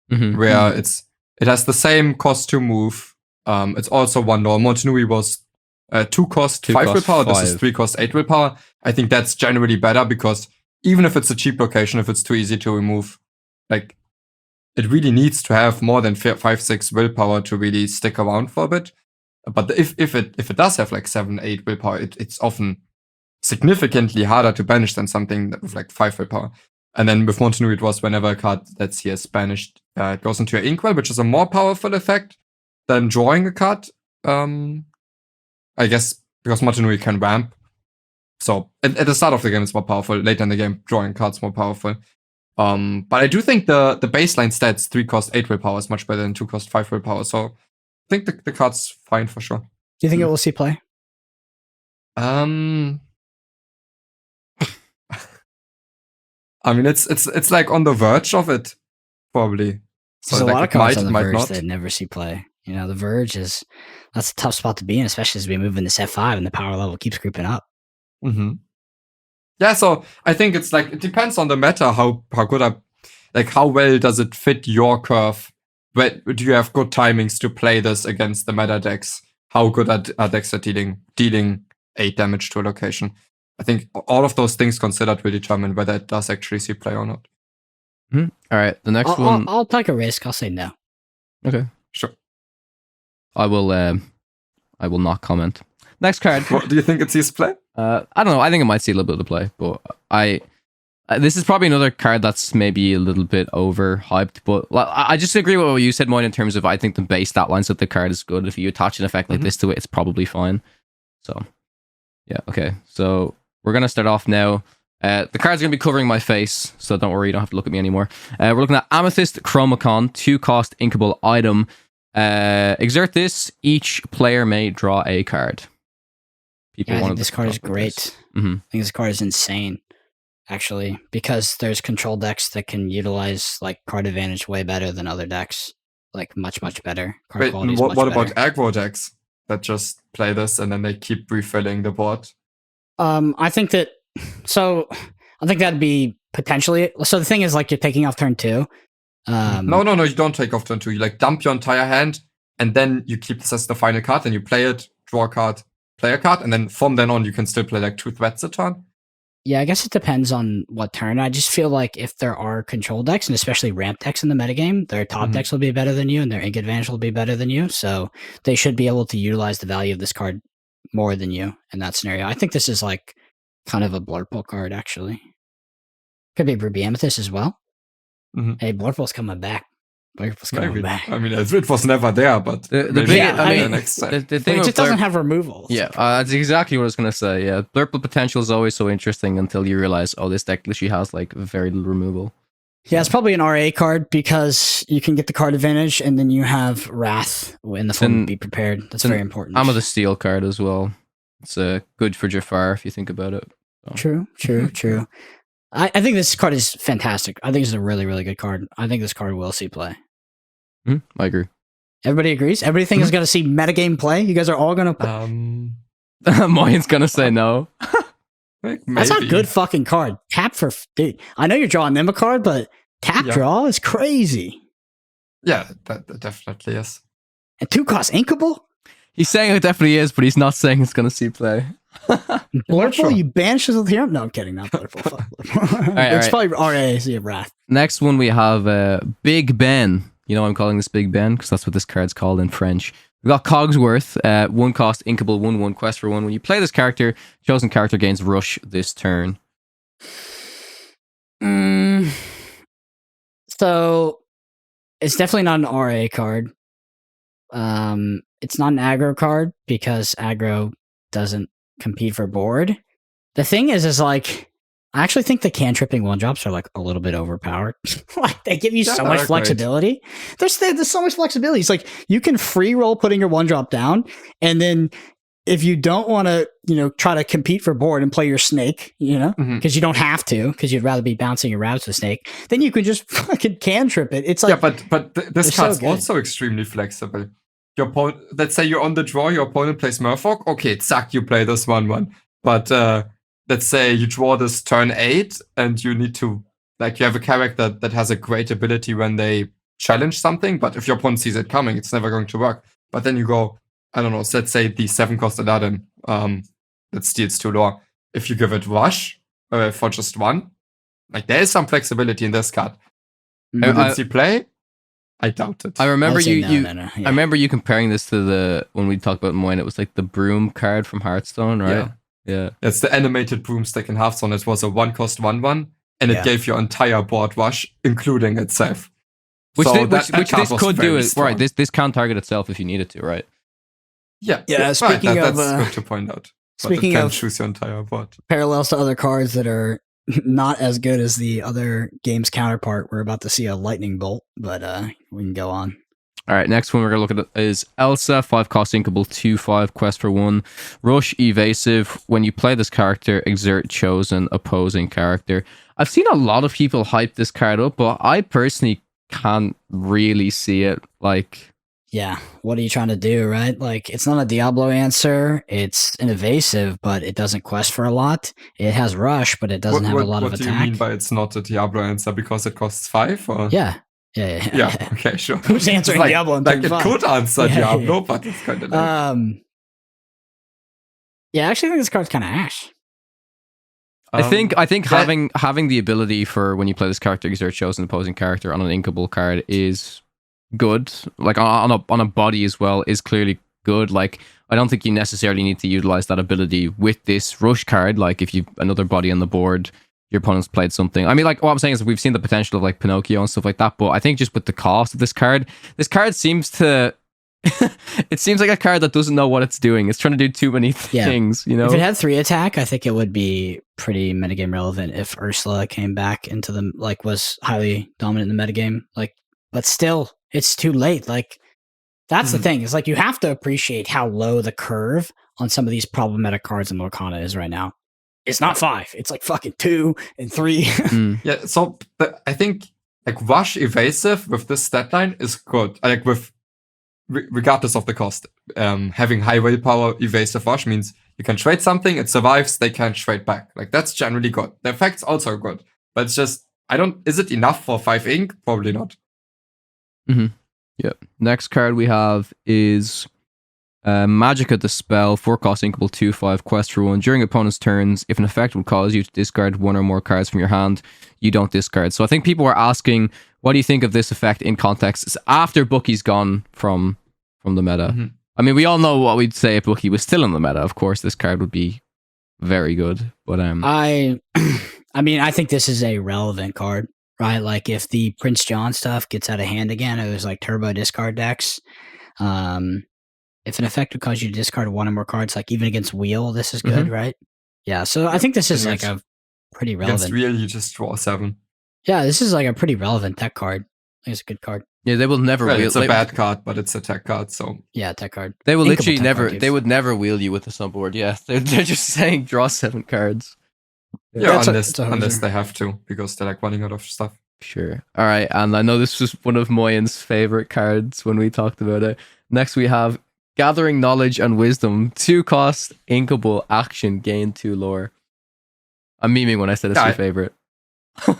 where it has the same cost to move. It's also 1 lore. Montenui was 2 cost, 5 willpower. This is 3 cost, 8 willpower. I think that's generally better, because even if it's a cheap location, if it's too easy to remove, like, it really needs to have more than 5-6 willpower to really stick around for a bit. But if it does have like 7-8 willpower, it's often significantly harder to banish than something with like 5 willpower. And then with Montenui, it was whenever a card that's here is banished, it goes into your Inkwell, which is a more powerful effect than drawing a card. I guess because Montenui can ramp. So at the start of the game, it's more powerful. Later in the game, drawing cards more powerful. But I do think the baseline stats 3 cost 8 willpower is much better than 2 cost 5 willpower. So I think the card's fine for sure. Do you think it will see play? I mean, it's like on the verge of it, probably. So there's a lot of cards on the verge that never see play. You know, the verge that's a tough spot to be in, especially as we move into set 5 and the power level keeps creeping up. Yeah, so I think it's like, it depends on the meta, how good how well does it fit your curve? Where do you have good timings to play this against the meta decks? How good are decks at dealing 8 damage to a location? I think all of those things considered will determine whether it does actually see play or not. All right, the next one. I'll take a risk. I'll say no. Okay, sure. I will not comment. Next card. What, do you think it sees play? I don't know. I think it might see a little bit of play, but this is probably another card that's maybe a little bit overhyped. But I just agree with what you said, Moyen, in terms of I think the base stat lines of the card is good. If you attach an effect like this to it, it's probably fine. So, yeah, okay. So we're gonna start off now. The card's gonna be covering my face, so don't worry, you don't have to look at me anymore. We're looking at Amethyst Chromacon, 2-cost inkable item. Exert this. Each player may draw a card. I think this card is great. I think this card is insane, actually, because there's control decks that can utilize like card advantage way better than other decks, like much better. Wait, what about aggro decks that just play this and then they keep refilling the board? I think that'd be potentially. So the thing is, like, you're taking off turn 2. No, you don't take off turn 2. You like dump your entire hand, and then you keep this as the final card, and you play it, draw a card, play a card, and then from then on you can still play like 2 threats a turn. Yeah, I guess it depends on what turn. I just feel like if there are control decks, and especially ramp decks in the metagame, their top decks will be better than you, and their ink advantage will be better than you. So they should be able to utilize the value of this card more than you in that scenario. I think this is like kind of a Blurple card, actually. Could be Ruby Amethyst as well. Hey, Blurple's coming back. Blurple's coming back. I mean, it was never there, but the thing it just doesn't have removal. Yeah, that's exactly what I was going to say. Yeah, Blurple potential is always so interesting until you realize, oh, this deck literally has like very little removal. Yeah, it's probably an RA card because you can get the card advantage, and then you have Wrath in the form to be prepared. That's very important. I'm with the Steel card as well. It's good for Jafar if you think about it. So. True. I think this card is fantastic. I think it's a really, really good card. I think this card will see play. I agree. Everybody agrees? Everything is going to see metagame play? You guys are all going to... Moyen's going to say no. That's not a good fucking card. Tap for... Dude, I know you're drawing them a card, but tap draw is crazy. Yeah, that definitely is. And 2 cost inkable? He's saying it definitely is, but he's not saying it's going to see play. Blurple, you banish the theorem? No, I'm kidding. Not Blurple. It's probably RA, so you have Wrath. Next one, we have Big Ben. You know I'm calling this Big Ben because that's what this card's called in French. We've got Cogsworth, 1 cost, inkable, 1/1, quest for 1. When you play this character, chosen character gains Rush this turn. So, it's definitely not an RA card. It's not an aggro card because aggro doesn't compete for board. The thing is like, I actually think the cantripping 1-drops are like a little bit overpowered. Like they give you so much flexibility. There's so much flexibility. It's like you can free roll putting your 1-drop down, and then if you don't want to, try to compete for board and play your snake, because you don't have to, because you'd rather be bouncing your rabbits with snake, then you can just fucking cantrip it. It's like but this card's also extremely flexible. Your opponent, let's say you're on the draw, your opponent plays Murfolk. Okay, zack, you play this 1/1. But let's say you draw this turn 8 and you need to, you have a character that has a great ability when they challenge something, but if your opponent sees it coming, it's never going to work. But then you go, I don't know, so let's say the 7-cost Aladdin that steals 2 lore. If you give it Rush for just 1, there is some flexibility in this card. Will it see play? I doubt it. I remember Yeah. I remember you comparing this to when we talked about Moyen. It was like the broom card from Hearthstone, right? Yeah. It's the animated broomstick in Hearthstone. It was a 1-cost 1/1, and it gave your entire board Rush, including itself. Which this could do is right. This can target itself if you need it to, right? Yeah. Speaking of, that's good to point out. Speaking but it can of choose your entire board. Parallels to other cards that are not as good as the other game's counterpart, we're about to see a lightning bolt, but we can go on. All right, next one we're going to look at is Elsa, 5-cost inkable, 2/5, quest for 1. Rush, evasive. When you play this character, exert chosen opposing character. I've seen a lot of people hype this card up, but I personally can't really see it. Yeah, what are you trying to do, right? It's not a Diablo answer. It's an evasive, but it doesn't quest for a lot. It has rush, but it doesn't have a lot of attack. What do you mean by it's not a Diablo answer? Because it costs 5? Or? Yeah. Yeah, okay, sure. Who's answering Diablo? It could answer Diablo, but it's kind of lame. Yeah, I actually think this card's kind of ash. I think having the ability for when you play this character, exert chosen opposing character on an inkable card is good. On a body as well is clearly good. I don't think you necessarily need to utilize that ability with this rush card. If you another body on the board, your opponent's played something. I mean, what I'm saying is we've seen the potential of Pinocchio and stuff like that, but I think just with the cost of this card seems to it seems like a card that doesn't know what it's doing. It's trying to do too many things, If it had 3 attack, I think it would be pretty metagame relevant if Ursula came back into the was highly dominant in the metagame. But still, it's too late. That's the thing. It's you have to appreciate how low the curve on some of these problematic cards in Lorcana is right now. It's not 5. It's fucking 2 and 3. Yeah, so I think Rush evasive with this stat line is good. Regardless of the cost. Having high willpower evasive Rush means you can trade something, it survives, they can't trade back. That's generally good. The effect's also good. But it's just, is it enough for 5 ink? Probably not. Mm-hmm. Yep. Next card we have is Magicka Dispel, 4-cost inkable, 2/5, quest for 1. During opponent's turns, if an effect would cause you to discard 1 or more cards from your hand, you don't discard. So I think people were asking, what do you think of this effect in context? It's after Bookie's gone from the meta. Mm-hmm. I mean, we all know what we'd say if Bookie was still in the meta. Of course, this card would be very good. But I mean, I think this is a relevant card, right? If the Prince John stuff gets out of hand again, it was turbo discard decks. If an effect would cause you to discard 1 or more cards, even against Wheel, this is good, right? Yeah, so I think this is a pretty relevant. Against Wheel, you just draw 7. Yeah, this is like a pretty relevant tech card. I think it's a good card. Yeah, they will never Well, wheel. it's a bad card, but it's a tech card, so Yeah, tech card. They will Inkable literally tech never. card, They would never wheel you with the sunboard. Yeah, they're just saying draw 7 cards. yeah, That's unless a they have to, because they're like running out of stuff. Sure. All right, and I know this was one of Moyen's favorite cards when we talked about it. Next, we have Gathering Knowledge and Wisdom, 2-cost, inkable, action, gain 2 lore. I'm memeing when I said it's your favorite.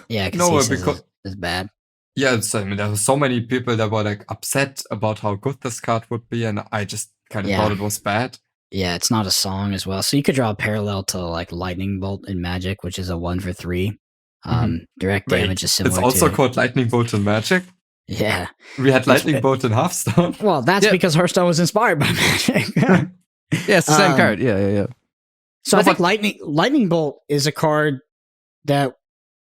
Yeah, No, because because is bad. yeah, I mean, there were so many people that were like upset about how good this card would be, and I just kind of Yeah. thought it was bad. Yeah, it's not a song as well. So you could draw a parallel to like Lightning Bolt in Magic, which is a 1 for 3. Direct Wait, damage is similar it's also to called Lightning Bolt in Magic. Yeah. We had Lightning Bolt in Hearthstone. Well, that's Yeah. because Hearthstone was inspired by Magic. Yeah, it's the same Um, card. Yeah. So No, I think but- Lightning Bolt is a card that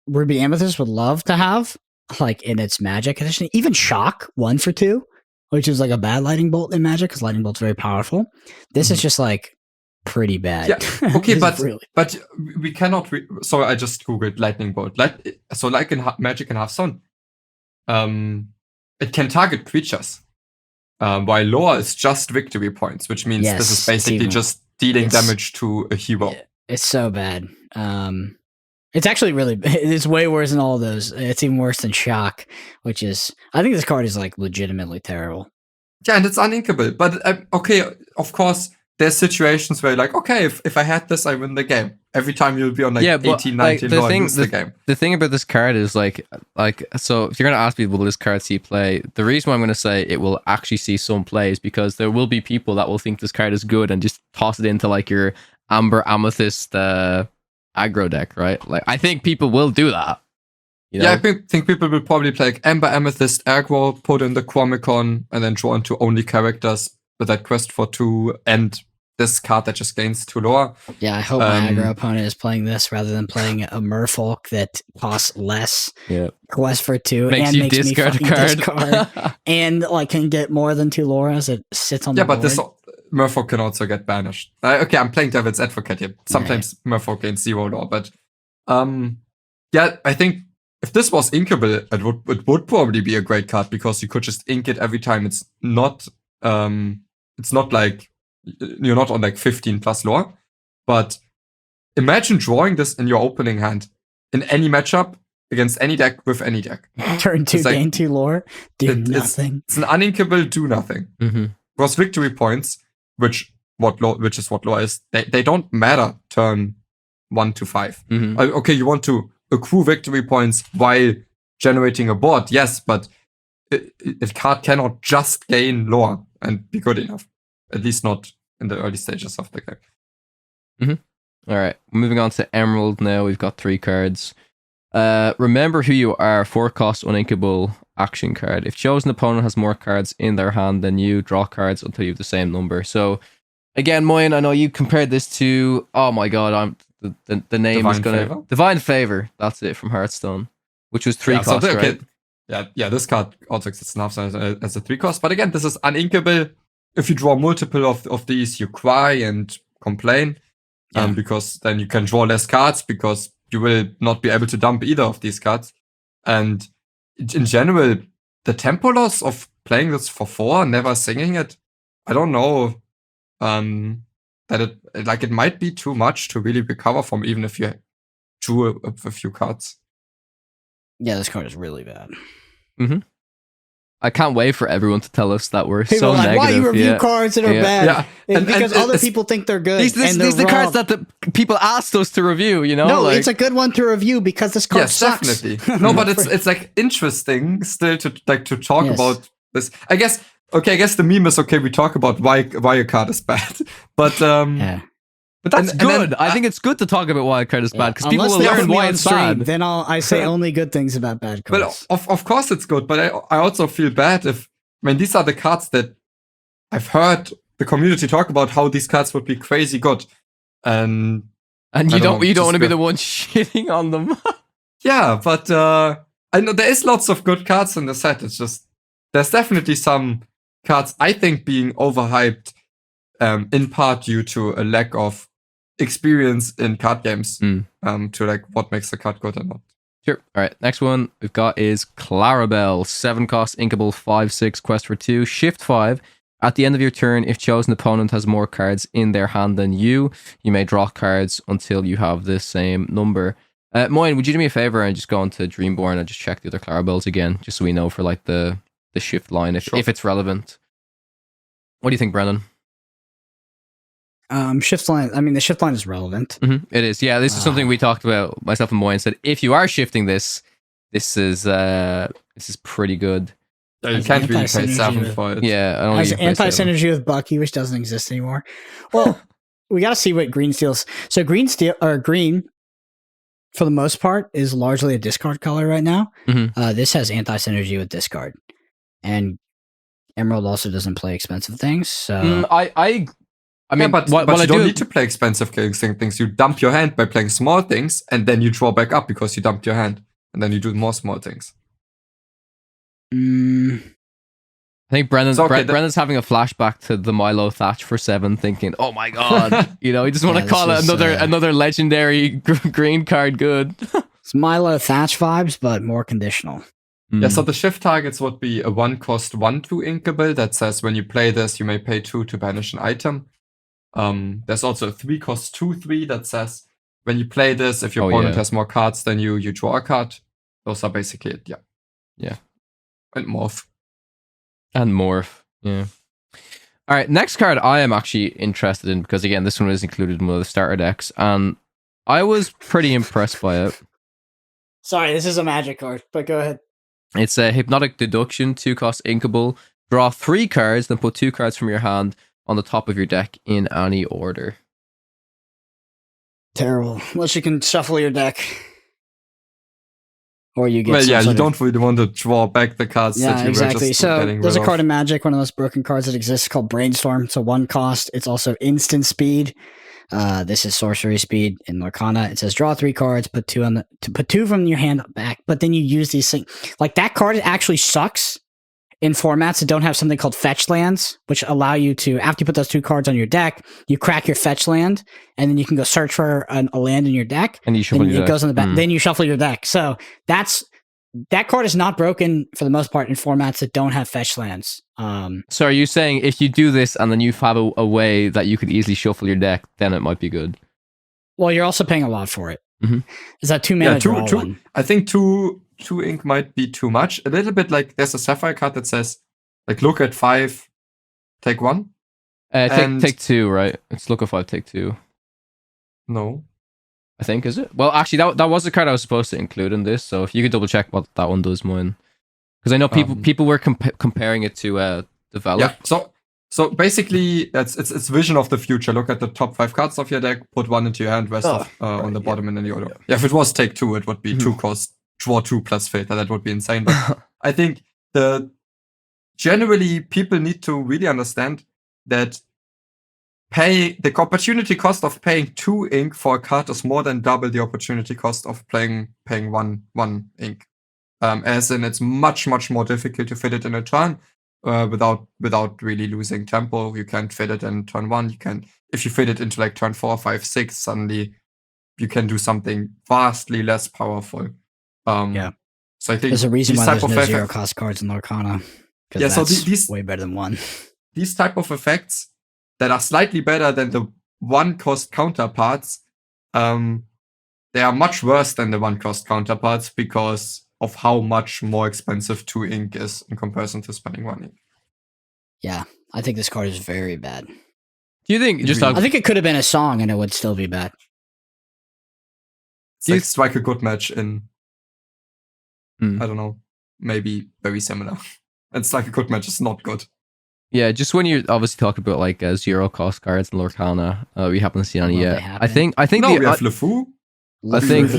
Ruby Amethyst would love to have, like in its Magic edition. Even Shock 1 for 2, which is like a bad Lightning Bolt in Magic because Lightning Bolt's very powerful. This is just like pretty bad. Yeah, okay, This is but really- but we cannot. So I just googled Lightning Bolt. So like in Magic and Hearthstone, it can target creatures, while lore is just victory points, which means this Yes, is basically it's even- just dealing it's- damage to a hero. Yeah, it's so bad. It's actually really it's way worse than all of those. It's even worse than Shock, which is I think this card is like legitimately terrible. Yeah, and it's uninkable. But okay, of course, there's situations where you're like, okay, if I had this, I win the game. Every time you'll be on like Yeah, but, 18, like, 19 the lore and thing- lose the game. The thing about this card is like so if you're gonna ask people will this card see play, the reason why I'm gonna say it will actually see some play is because there will be people that will think this card is good and just toss it into like your Amber Amethyst aggro deck, right? Like I think people will do that. You know? Yeah, I think people will probably play like Amber Amethyst aggro, put in the Quamicon, and then draw into only characters with that quest for 2 and this card that just gains 2 lore. Yeah, I hope my Um, aggro opponent is playing this rather than playing a Merfolk that costs less Yeah. quest for 2 Makes and you makes discard me a fucking card. discard and like can get more than 2 lore as it sits on Yeah, the but board. this Merfolk can also get banished. Okay, I'm playing devil's advocate here. Sometimes Merfolk gains 0 lore, but yeah, I think if this was inkable, it would probably be a great card because you could just ink it every time. It's not like you're not on like 15 plus lore, but imagine drawing this in your opening hand in any matchup against any deck with any deck. Turn 2 it's like- gain 2 lore, do It's- nothing. It's an uninkable do nothing. Mm-hmm. Because victory points, which is what lore is, they don't matter turn 1 to 5. Mm-hmm. Okay, you want to accrue victory points while generating a board, yes, but a card cannot just gain lore and be good enough. At least not in the early stages of the game. All right, moving on to Emerald now. We've got 3 cards. Remember who you are. 4-cost uninkable action card. If chosen opponent has more cards in their hand than you, draw cards until you have the same number. So, again, Moyen, I know you compared this to. Oh my god, the name is Divine gonna Favor? Divine Favor. That's it from Hearthstone, which was 3 cost, right? Yeah, this card also exists in Hearthstone as a 3 cost. But again, this is uninkable. If you draw multiple of these, you cry and complain. Yeah. Because then you can draw less cards because you will not be able to dump either of these cards. And in general, the tempo loss of playing this for 4, never singing it, I don't know that it might be too much to really recover from, even if you drew a few cards. Yeah, this card is really bad. I can't wait for everyone to tell us that we're People so are like, negative. why you review yeah. cards that are Yeah. bad? Yeah. It's And because other it's- people think they're good. These and are the they're cards wrong. that the people asked us to review. You know, No, like, it's a good one to review because this card Yes, sucks. definitely. No, but it's like interesting still to talk Yes. about this. I guess the meme is okay. We talk about why a card is bad, but Yeah. but that's and then- good. I think it's good to talk about why a card is bad because people Unless will they learn put me why on it's stream, bad. then I say only good things about bad cards. well, of course it's good. But I also feel bad these are the cards that I've heard the community talk about how these cards would be crazy good, and And I you don't know, don't just want to be go- the one shitting on them. yeah, but I know there is lots of good cards in the set. It's just there's definitely some cards I think being overhyped, in part due to a lack of experience in card games, Mm. to like what makes a card good or not. Sure. All right. Next one we've got is Clarabelle. 7 cost, inkable, 5/6, quest for 2, shift 5. At the end of your turn, if chosen opponent has more cards in their hand than you may draw cards until you have the same number. Moyen, would you do me a favor and just go into Dreamborn and just check the other Clarabelles again, just so we know for like the shift line if it's relevant. What do you think, Brendan? Shift line. I mean, the shift line is relevant. Mm-hmm. It is. Yeah, this is something we talked about. Myself and Moyen said if you are shifting this is pretty good. Yeah, you can't really pay 7 for it. Yeah, I don't has anti-synergy with Bucky, which doesn't exist anymore. Well, we got to see what green steals. So green, for the most part, is largely a discard color right now. Mm-hmm. This has anti-synergy with discard, and Emerald also doesn't play expensive things. So I mean, but you don't need to play expensive things. You dump your hand by playing small things, and then you draw back up because you dumped your hand, and then you do more small things. I think Brendan's having a flashback to the Milo Thatch for 7, thinking, "Oh my god!" You know, he just want to call it another legendary green card. Good. It's Milo Thatch vibes, but more conditional. Yeah. So the shift targets would be a 1 cost 1/2 inkable that says when you play this, you may pay 2 to banish an item. There's also a 3 cost 2/3 that says when you play this, if your opponent has more cards than you draw a card. Those are basically it. Yeah. And morph. Yeah. All right, next card I am actually interested in because again, this one is included in one of the starter decks, and I was pretty impressed by it. Sorry, this is a magic card, but go ahead. It's a Hypnotic Deduction, 2 cost inkable. Draw 3 cards, then put 2 cards from your hand on the top of your deck in any order. Terrible. Unless you can shuffle your deck. Or you get you don't really want to draw back the cards that you were just so getting there's rid a card of. in Magic, one of those broken cards that exists called Brainstorm. It's a 1 cost. It's also instant speed. This is sorcery speed in Lorcana. It says draw 3 cards, put 2 from your hand back, but then you use these things. Like that card actually sucks in formats that don't have something called fetch lands, which allow you to, after you put those 2 cards on your deck, you crack your fetch land, and then you can go search for a land in your deck, and you shuffle your deck. It goes on the back. Then you shuffle your deck. So that card is not broken for the most part in formats that don't have fetch lands. So are you saying if you do this and then you have a way that you could easily shuffle your deck, then it might be good? Well, you're also paying a lot for it. Mm-hmm. Is that 2 mana draw one? I think 2 ink might be too much. A little bit like there's a Sapphire card that says, like, look at 5, take 1. Take 2, right? It's look at 5, take 2. No. I think, is it? Well, actually, that was the card I was supposed to include in this, so if you could double check what that one does, Moyen. Because I know people were comparing it to Develop. Yeah, so basically, it's vision of the future. Look at the top 5 cards of your deck, put 1 into your hand, rest on the bottom in any order. Yeah, if it was take 2, it would be 2 cost, draw 2 plus filter. That would be insane. But I think generally people need to really understand that the opportunity cost of paying 2 ink for a card is more than double the opportunity cost of paying 1 ink. As in, it's much more difficult to fit it in a turn without really losing tempo. You can't fit it in turn 1. You can, if you fit it into like turn 4, 5, 6, suddenly you can do something vastly less powerful. So I think there's a reason why there's no 0 cost cards in Lorcana. Yeah, so these way better than 1. These type of effects that are slightly better than the 1 cost counterparts, they are much worse than the 1 cost counterparts because of how much more expensive 2 ink is in comparison to spending 1 ink. Yeah, I think this card is very bad. Do you think I think it could have been a song and it would still be bad. It's like strike a good match in I don't know, maybe very similar. And strike a good match is not good. Yeah, just when you're obviously talking about like 0 cost cards in Lorcana, we haven't seen any yet. I think we have LeFou. I think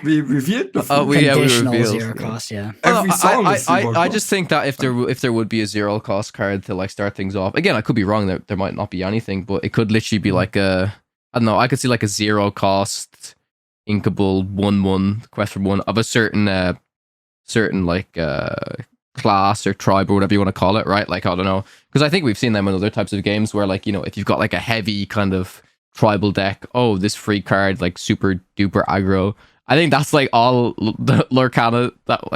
we revealed LeFou. Oh, we Conditional revealed 0 cost, yeah. Every song I just think that if there would be a 0 cost card to like start things off, again, I could be wrong. There might not be anything, but it could literally be like I don't know. I could see like a 0 cost inkable 1/1 quest for 1 of a certain like class or tribe or whatever you want to call it, right? Like, I don't know, because I think we've seen them in other types of games where, like, you know, if you've got like a heavy kind of tribal deck, oh, this free card like super duper aggro, I think that's like all the Lorcana.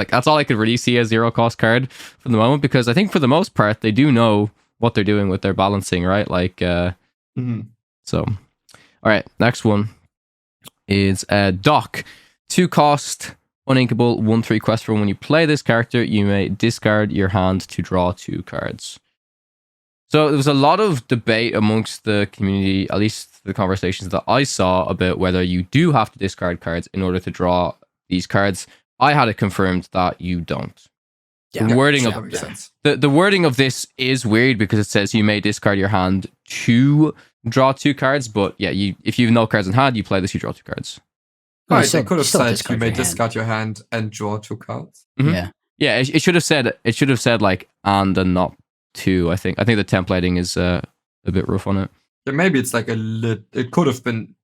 That's all I could really see as zero cost card for the moment, because I think for the most part they do know what they're doing with their balancing, right? Like, so. All right, next one is Doc. 2 cost, uninkable, 1/3 quest for when you play this character, you may discard your hand to draw 2 cards. So there was a lot of debate amongst the community, at least the conversations that I saw, about whether you do have to discard cards in order to draw these cards. I had it confirmed that you don't. Yeah, the wording that of makes sense. the wording of this is weird because it says you may discard your hand to draw 2 cards, but yeah, if you have no cards in hand, you play this, you draw 2 cards. Right, still- they could have still said discard you may your hand. discard your hand and draw 2 cards. Mhm. Yeah. Yeah, it should have said like and not 2. I think the templating is a bit rough on it. Yeah, maybe it's like it could have been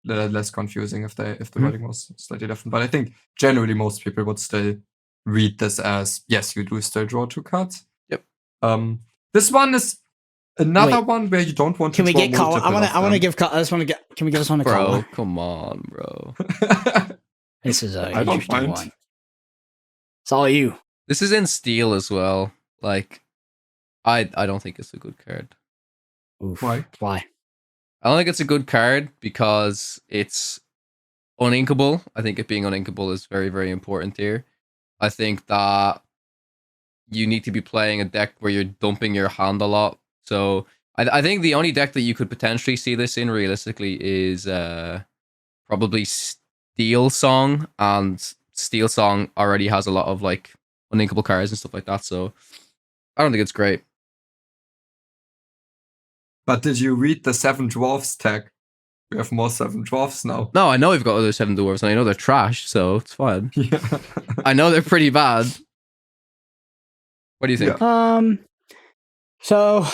less confusing if the wording was slightly different. But I think generally most people would still read this as, yes, you do still draw 2 cards. Yep. This one is another Wait. one where you don't want Can to we draw get color? I multiple want to of give. I just want to get. Can we give this one a Bro, color? come on, bro. them. This is a I don't interesting mind. one. It's all you. This is in steel as well. Like, I don't think it's a good card. Oof. Why? Why? I don't think it's a good card because it's uninkable. I think it being uninkable is very, very important here. I think that you need to be playing a deck where you're dumping your hand a lot. So I think the only deck that you could potentially see this in realistically is probably Steel Song, and Steel Song already has a lot of like uninkable cards and stuff like that. So I don't think it's great. But did you read the 7 dwarfs tag? We have more 7 dwarfs now. No, I know we've got other 7 dwarves, and I know they're trash, so it's fine. Yeah. I know they're pretty bad. What do you think? So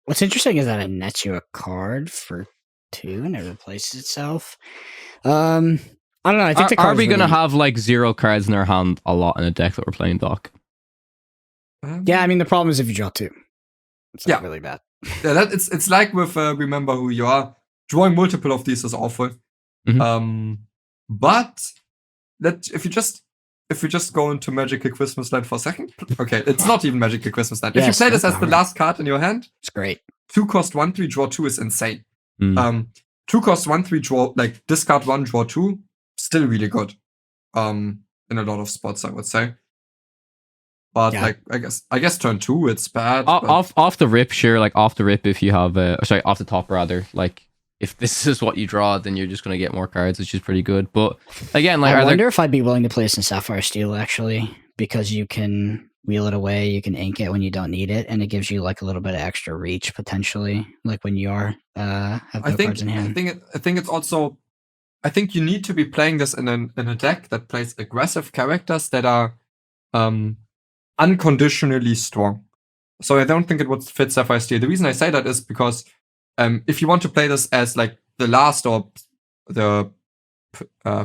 what's interesting is that it nets you a card for 2 and it replaces itself. I don't know. I think the Are card's we going to really- have like 0 cards in our hand a lot in a deck that we're playing, Doc? Yeah, I mean the problem is if you draw 2, it's not Yeah. really bad. Yeah, it's like with Remember Who You Are. Drawing multiple of these is awful. But if we just go into Magical Christmas Land for a second. Okay, it's not even Magical Christmas Land. If you Yes, play this that's as the not last card in your hand, It's great. 2 cost 1/3, draw 2 is insane. Mm. 2 cost 1/3, draw, like discard 1, draw 2, still really good. In a lot of spots, I would say. But Yeah. like I guess turn 2 it's bad. but- Off the rip, sure. Like off the rip, if you have off the top rather. Like if this is what you draw, then you're just gonna get more cards, which is pretty good. But again, like I wonder if I'd be willing to play this in Sapphire Steel actually, because you can wheel it away, you can ink it when you don't need it, and it gives you like a little bit of extra reach potentially, like when you are have no cards in hand. I think it's also. I think you need to be playing this in a deck that plays aggressive characters that are unconditionally strong. So I don't think it would fit Sapphire Steel. The reason I say that is because if you want to play this as like the last or the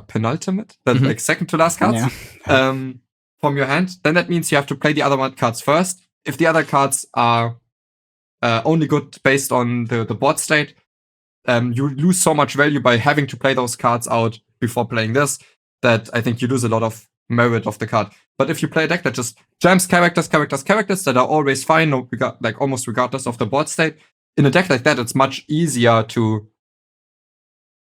penultimate, like second to last cards Yeah. from your hand, then that means you have to play the other cards first. If the other cards are only good based on the board state, you lose so much value by having to play those cards out before playing this that I think you lose a lot of merit of the card. But if you play a deck that just jams characters that are always fine, like almost regardless of the board state, in a deck like that, it's much easier to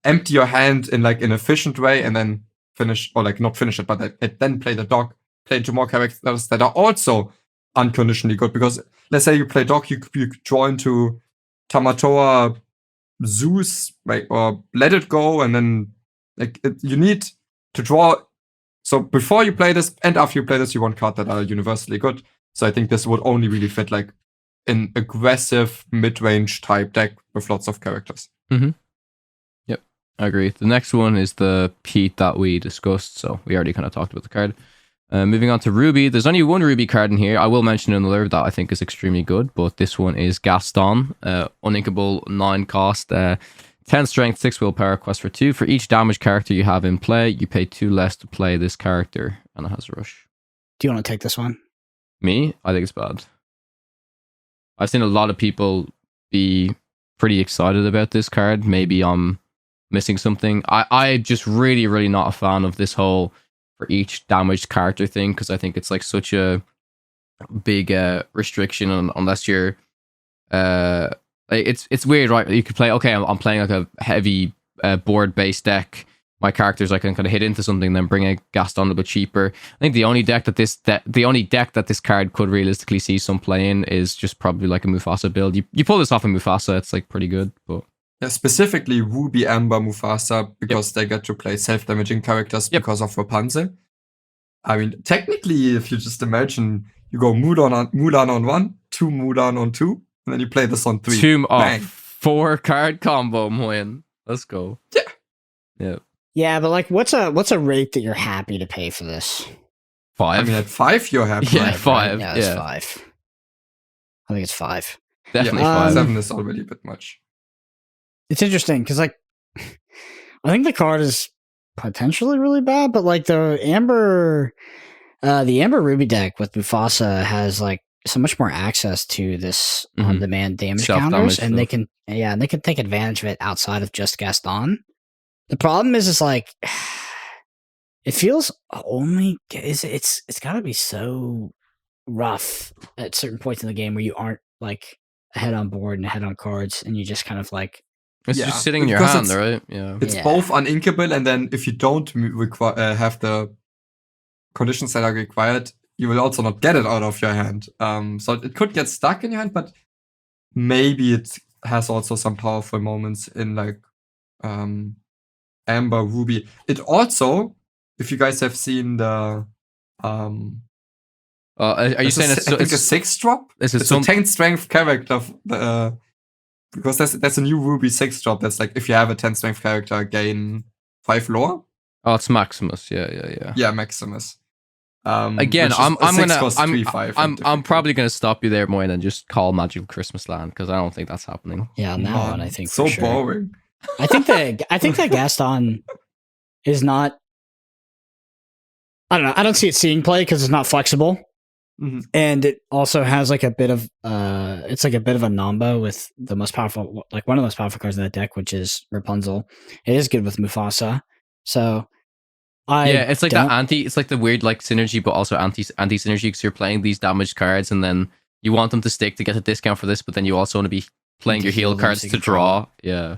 empty your hand in like an efficient way and then finish, or like not finish it, but then play the dog, play into more characters that are also unconditionally good. Because let's say you play dog, you draw into Tamatoa, Zeus, like, or Let It Go, and then like you need to draw. So before you play this and after you play this, you want cards that are universally good. So I think this would only really fit like an aggressive mid-range type deck with lots of characters. Yep, I agree. The next one is the Pete that we discussed, so we already kind of talked about the card. Moving on to Ruby, there's only one Ruby card in here. I will mention another that I think is extremely good, but this one is Gaston, uninkable, 9 cost, 10 strength, 6 willpower, quest for 2. For each damage character you have in play, you pay 2 less to play this character, and it has rush. Do you want to take this one? Me? I think it's bad. I've seen a lot of people be pretty excited about this card. Maybe I'm missing something. I just really not a fan of this whole for each damaged character thing, because I think it's like such a big restriction unless you're it's weird, right? You could play, okay, I'm playing like a heavy board based deck. My characters, I can kind of hit into something, then bring a Gaston a bit cheaper. I think the only deck that this card could realistically see some play in is just probably like a Mufasa build. You pull this off in Mufasa, it's like pretty good. But yeah, specifically Ruby, Amber, Mufasa, because they get to play self-damaging characters because of Rapunzel. I mean, technically, if you just imagine, you go Mulan on 1, 2 Mulan on 2, and then you play this on 3. Tomb off 4 card combo, Moyen. Let's go. Yeah. Yeah. Yeah, but like, what's a rate that you're happy to pay for this? 5. I mean, at 5, you're happy. Yeah, 5. Yeah, it's 5. I think it's 5. Definitely Yeah, 5. 7 is already a bit much. It's interesting because, like, I think the card is potentially really bad, but like the Amber Ruby deck with Mufasa has like so much more access to this on-demand damage counters, and they can take advantage of it outside of just Gaston. The problem is like it feels it's got to be so rough at certain points in the game where you aren't like ahead on board and ahead on cards, and you just kind of like it's just sitting in your hand, right? Yeah, it's both uninkable, and then if you don't have the conditions that are required, you will also not get it out of your hand. So it could get stuck in your hand, but maybe it has also some powerful moments in like Amber, Ruby. It also, if you guys have seen the are you saying it's a 6 drop? It's a 10 strength character because there's a new Ruby 6 drop that's like, if you have a 10 strength character, gain 5 lore. Oh, it's Maximus. Yeah. Yeah, Maximus. Again, I'm probably gonna stop you there, Moyen, and just call Magical Christmas Land, because I don't think that's happening. Yeah, on that one, I think so for sure. boring. I think that Gaston is not. I don't know. I don't see it seeing play because it's not flexible, and it also has like a bit of it's like a bit of a nombo with the most powerful, like one of the most powerful cards in that deck, which is Rapunzel. It is good with Mufasa, so. It's like it's like the weird like synergy, but also anti synergy, because you're playing these damaged cards, and then you want them to stick to get a discount for this, but then you also want to be playing your heal cards to draw. Yeah.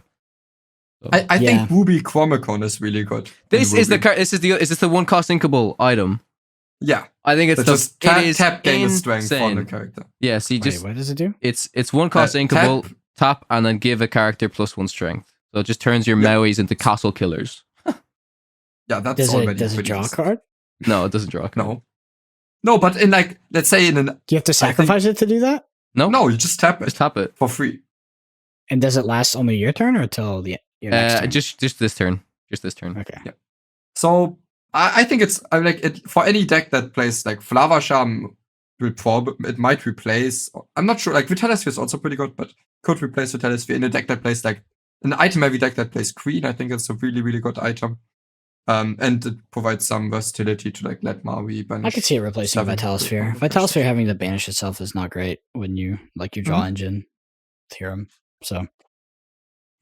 So. I think Ruby Chromicon is really good. This is the card. Is this the 1 cost inkable item? Yeah, I think it's just tap gain strength on the character. Yeah, see, just what does it do? It's 1 cost inkable, tap, and then give a character +1 strength. So it just turns your Mauis into castle killers. Yeah, that's does it draw a card? No, it doesn't draw a card. No, but in like, let's say in an... Do you have to sacrifice it to do that? No, you just tap it. Just tap it. For free. And does it last only your turn or until your next turn? Just this turn. Just this turn. Okay. Yeah. So, I think it's like it for any deck that plays like Flower Charm, it might replace... I'm not sure, like Vitality Sphere is also pretty good, but could replace Vitality Sphere in a deck that plays like... An item-heavy deck that plays Queen, I think it's a really, really good item. And it provides some versatility to like let Maui banish. I could see it replacing Vitalisphere. Vitalisphere having to banish itself is not great when you like your draw engine theorem. So,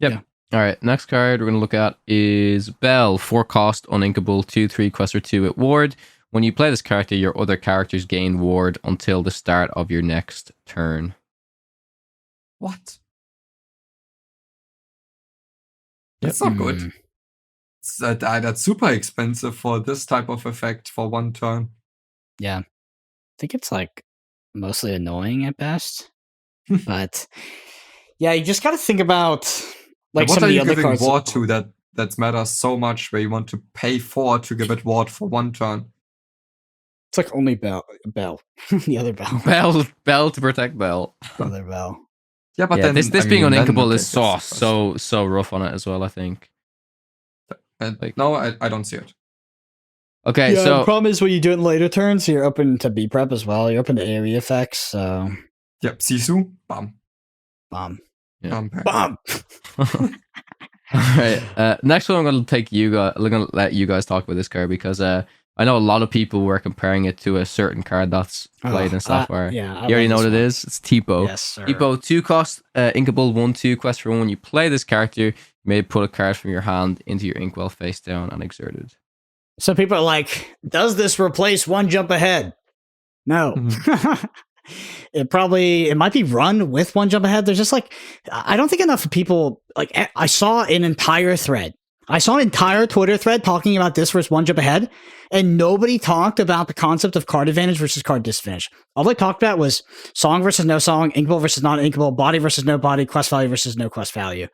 All right. Next card we're going to look at is Belle, 4 cost, uninkable, 2/3 Questor 2 at ward. When you play this character, your other characters gain ward until the start of your next turn. What? That's not good. That's super expensive for this type of effect for 1 turn. Yeah. I think it's like mostly annoying at best. But yeah, you just got to think about like what some are of the you other giving cards. ward to that matters so much, where you want to pay 4 to give it ward for 1 turn? It's like only Belle. The other Belle. Belle to protect Belle. Other Belle. Yeah, but then this being uninkable is so rough on it as well, I think. No, I don't see it. Okay, yeah, so the problem is when you do it in later turns, you're open to B prep as well. You're open to AoE effects, so Yep, Sisu, bam. bomb. Yeah. Bomb. All right. Next one, I'm gonna let you guys talk about this card, because I know a lot of people were comparing it to a certain card that's played in Sapphire. Yeah, you already know what it is. It's Tipo. Yes, sir. Tipo, 2-cost, inkable, 1/2 quest for 1. When you play this character, you may put a card from your hand into your inkwell face down and exert it. So people are like, does this replace One Jump Ahead? No. It might be run with One Jump Ahead. There's just like, I don't think enough people, like, I saw an entire thread. I saw an entire Twitter thread talking about this versus One Jump Ahead, and nobody talked about the concept of card advantage versus card disadvantage. All they talked about was song versus no song, inkable versus non-inkable, body versus no body, quest value versus no quest value.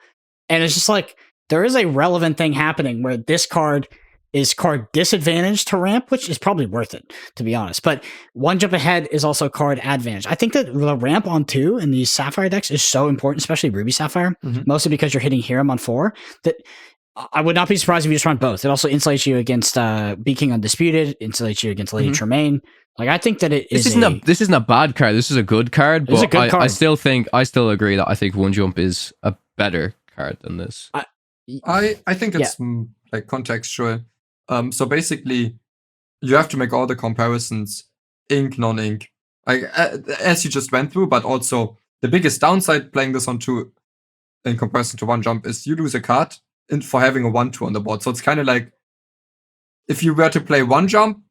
And it's just like, there is a relevant thing happening where this card is card disadvantage to ramp, which is probably worth it, to be honest. But One Jump Ahead is also card advantage. I think that the ramp on 2 in these Sapphire decks is so important, especially Ruby Sapphire, mostly because you're hitting Hiram on 4, that I would not be surprised if you just run both. It also insulates you against Be King Undisputed, insulates you against Lady Tremaine. Like, I think that this isn't a bad card. This is a good card, but a good card. I still agree that I think One Jump is a better card than this. I think it's like contextual. So basically, you have to make all the comparisons ink, non-ink, like as you just went through. But also, the biggest downside playing this on 2 in comparison to One Jump is you lose a card for having a 1/2 on the board. So it's kind of like if you were to play One Jump,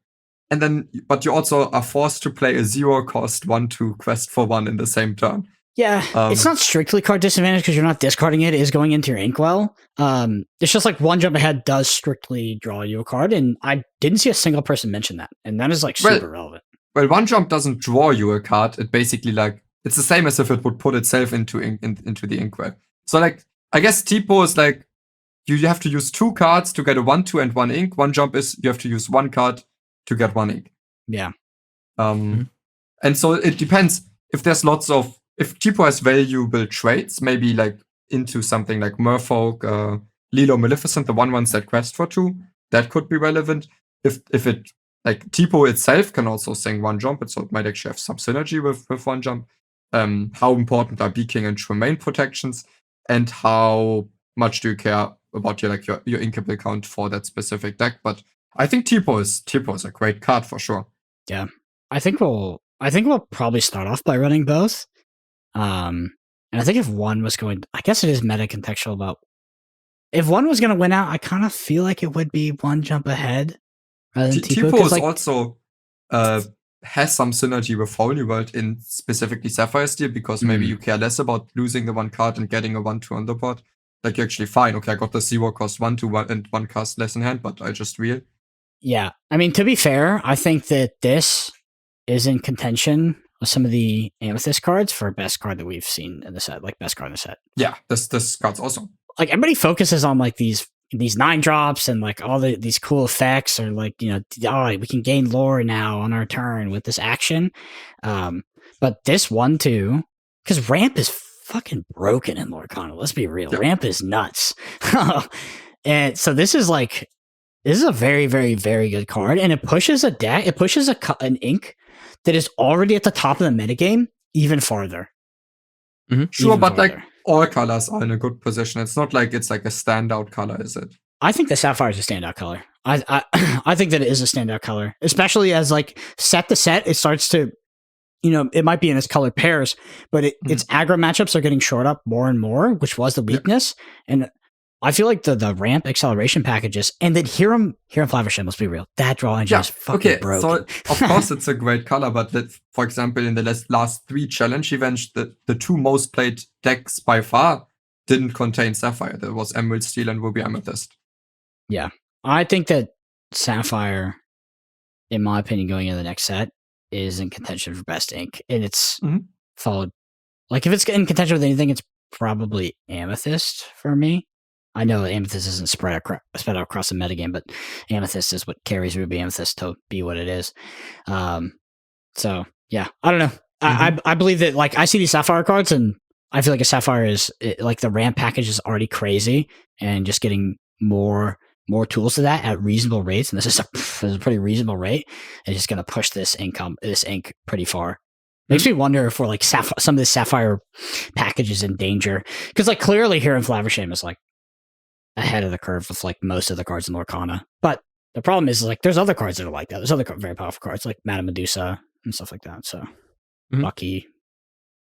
and then but you also are forced to play a 0-cost 1/2 quest for 1 in the same turn. Yeah, it's not strictly card disadvantage because you're not discarding it. It is going into your inkwell. It's just like One Jump Ahead does strictly draw you a card, and I didn't see a single person mention that, and that is like super relevant. Well, One Jump doesn't draw you a card. It basically like it's the same as if it would put itself into the inkwell. So like I guess Tipo is like you have to use 2 cards to get a 1/2 and 1 ink. One Jump is you have to use 1 card to get 1 ink. Yeah. And so it depends if there's lots of if Tipo has valuable traits, maybe like into something like Merfolk, Lilo Maleficent, the 1/1s that quest for 2, that could be relevant. If it like Tipo itself can also sing One Jump, so it might actually have some synergy with One Jump. How important are Be King and Tremaine protections, and how much do you care about your inkable count for that specific deck? But I think Tipo is a great card for sure. Yeah, I think we'll probably start off by running both. And I think if one was going, I guess it is meta contextual about if one was going to win out, I kind of feel like it would be One Jump Ahead rather than Tipo. Tipo is also has some synergy with Holy World in specifically Sapphire Steel because maybe you care less about losing the 1 card and getting a 1/2 on the board. Like you're actually fine. Okay, I got the 0-cost 1/2 and 1 cast less in hand, but I just real. Yeah, I mean to be fair, I think that this is in contention with some of the Amethyst cards for best card that we've seen in the set, like best card in the set. Yeah, this card's awesome. Like everybody focuses on like these 9-drops and like all these cool effects, or like, you know, we can gain lore now on our turn with this action. But this 1/2, because ramp is fucking broken in Lorcana. Let's be real, ramp is nuts. And so this is a very, very, very good card, and it pushes a deck. It pushes an ink that is already at the top of the metagame even farther. Sure, but farther. Like all colors are in a good position. It's not like it's like a standout color, is it? I think the Sapphire is a standout color. I think that it is a standout color, especially as like set to set, it starts to, you know, it might be in its color pairs, but its aggro matchups are getting short up more and more, which was the weakness. And I feel like the ramp acceleration packages, and then Hiram Flaversham, let's be real, that draw engine is fucking broken. So of course it's a great color, but for example, in the last 3 challenge events, the 2 most played decks by far didn't contain Sapphire. There was Emerald Steel and Ruby Amethyst. Yeah, I think that Sapphire, in my opinion, going into the next set, is in contention for best ink, and it's followed. Like if it's in contention with anything, it's probably Amethyst for me. I know Amethyst isn't spread out across the metagame, but Amethyst is what carries Ruby Amethyst to be what it is. So yeah, I don't know. I believe that like I see these Sapphire cards, and I feel like a Sapphire is like the ramp package is already crazy, and just getting more tools to that at reasonable rates, and this is a pretty reasonable rate, is just going to push this ink pretty far. Makes me wonder if we're like some of the Sapphire packages in danger, because like clearly here in Flaversham is like ahead of the curve with like most of the cards in Lorcana, but The problem is like there's other cards that are like that. There's other very powerful cards like Madame Medusa and stuff like that. So Bucky.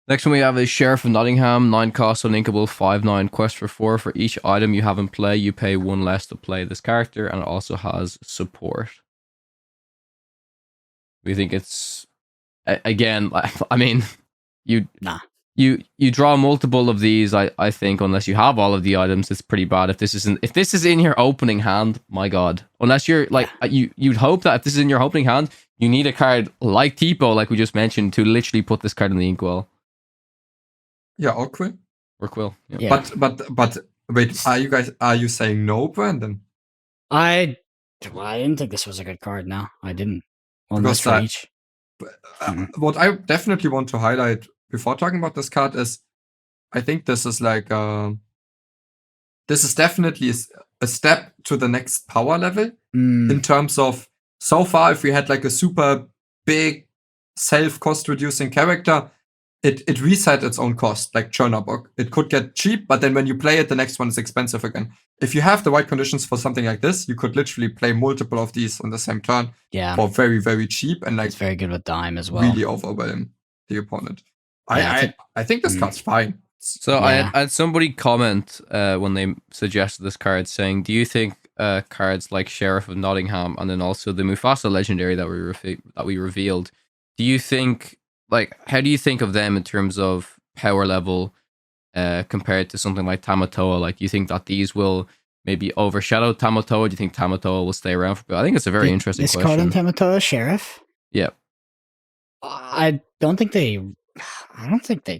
Next one we have is Sheriff of Nottingham, 9 cost, uninkable, 5/9, quest for 4. For each item you have in play, you pay 1 less to play this character, and it also has support. We think it's again. I mean, you draw multiple of these. I think unless you have all of the items, it's pretty bad. If this is in your opening hand, my god. Unless you're like you'd hope that if this is in your opening hand, you need a card like Tipo, like we just mentioned, to literally put this card in the inkwell. Yeah, or Quill. Or Quill. Yeah. But wait, are you saying no, Brandon? I didn't think this was a good card. No, I didn't. Well, Because for each. What I definitely want to highlight before talking about this card is, I think this is like this is definitely a step to the next power level in terms of, so far if we had like a super big self cost reducing character, it reset its own cost, like Chernabog. It could get cheap, but then when you play it, the next one is expensive again. If you have the right conditions for something like this, you could literally play multiple of these on the same turn for very, very cheap, and like it's very good with dime as well. Really overwhelm the opponent. I think this card's fine. So I had somebody comment when they suggested this card, saying, do you think cards like Sheriff of Nottingham and then also the Mufasa legendary that we revealed, do you think, like, how do you think of them in terms of power level compared to something like Tamatoa? Like, do you think that these will maybe overshadow Tamatoa? Do you think Tamatoa will stay around for? I think it's a very interesting question. This card in Tamatoa, Sheriff? Yeah. I don't think they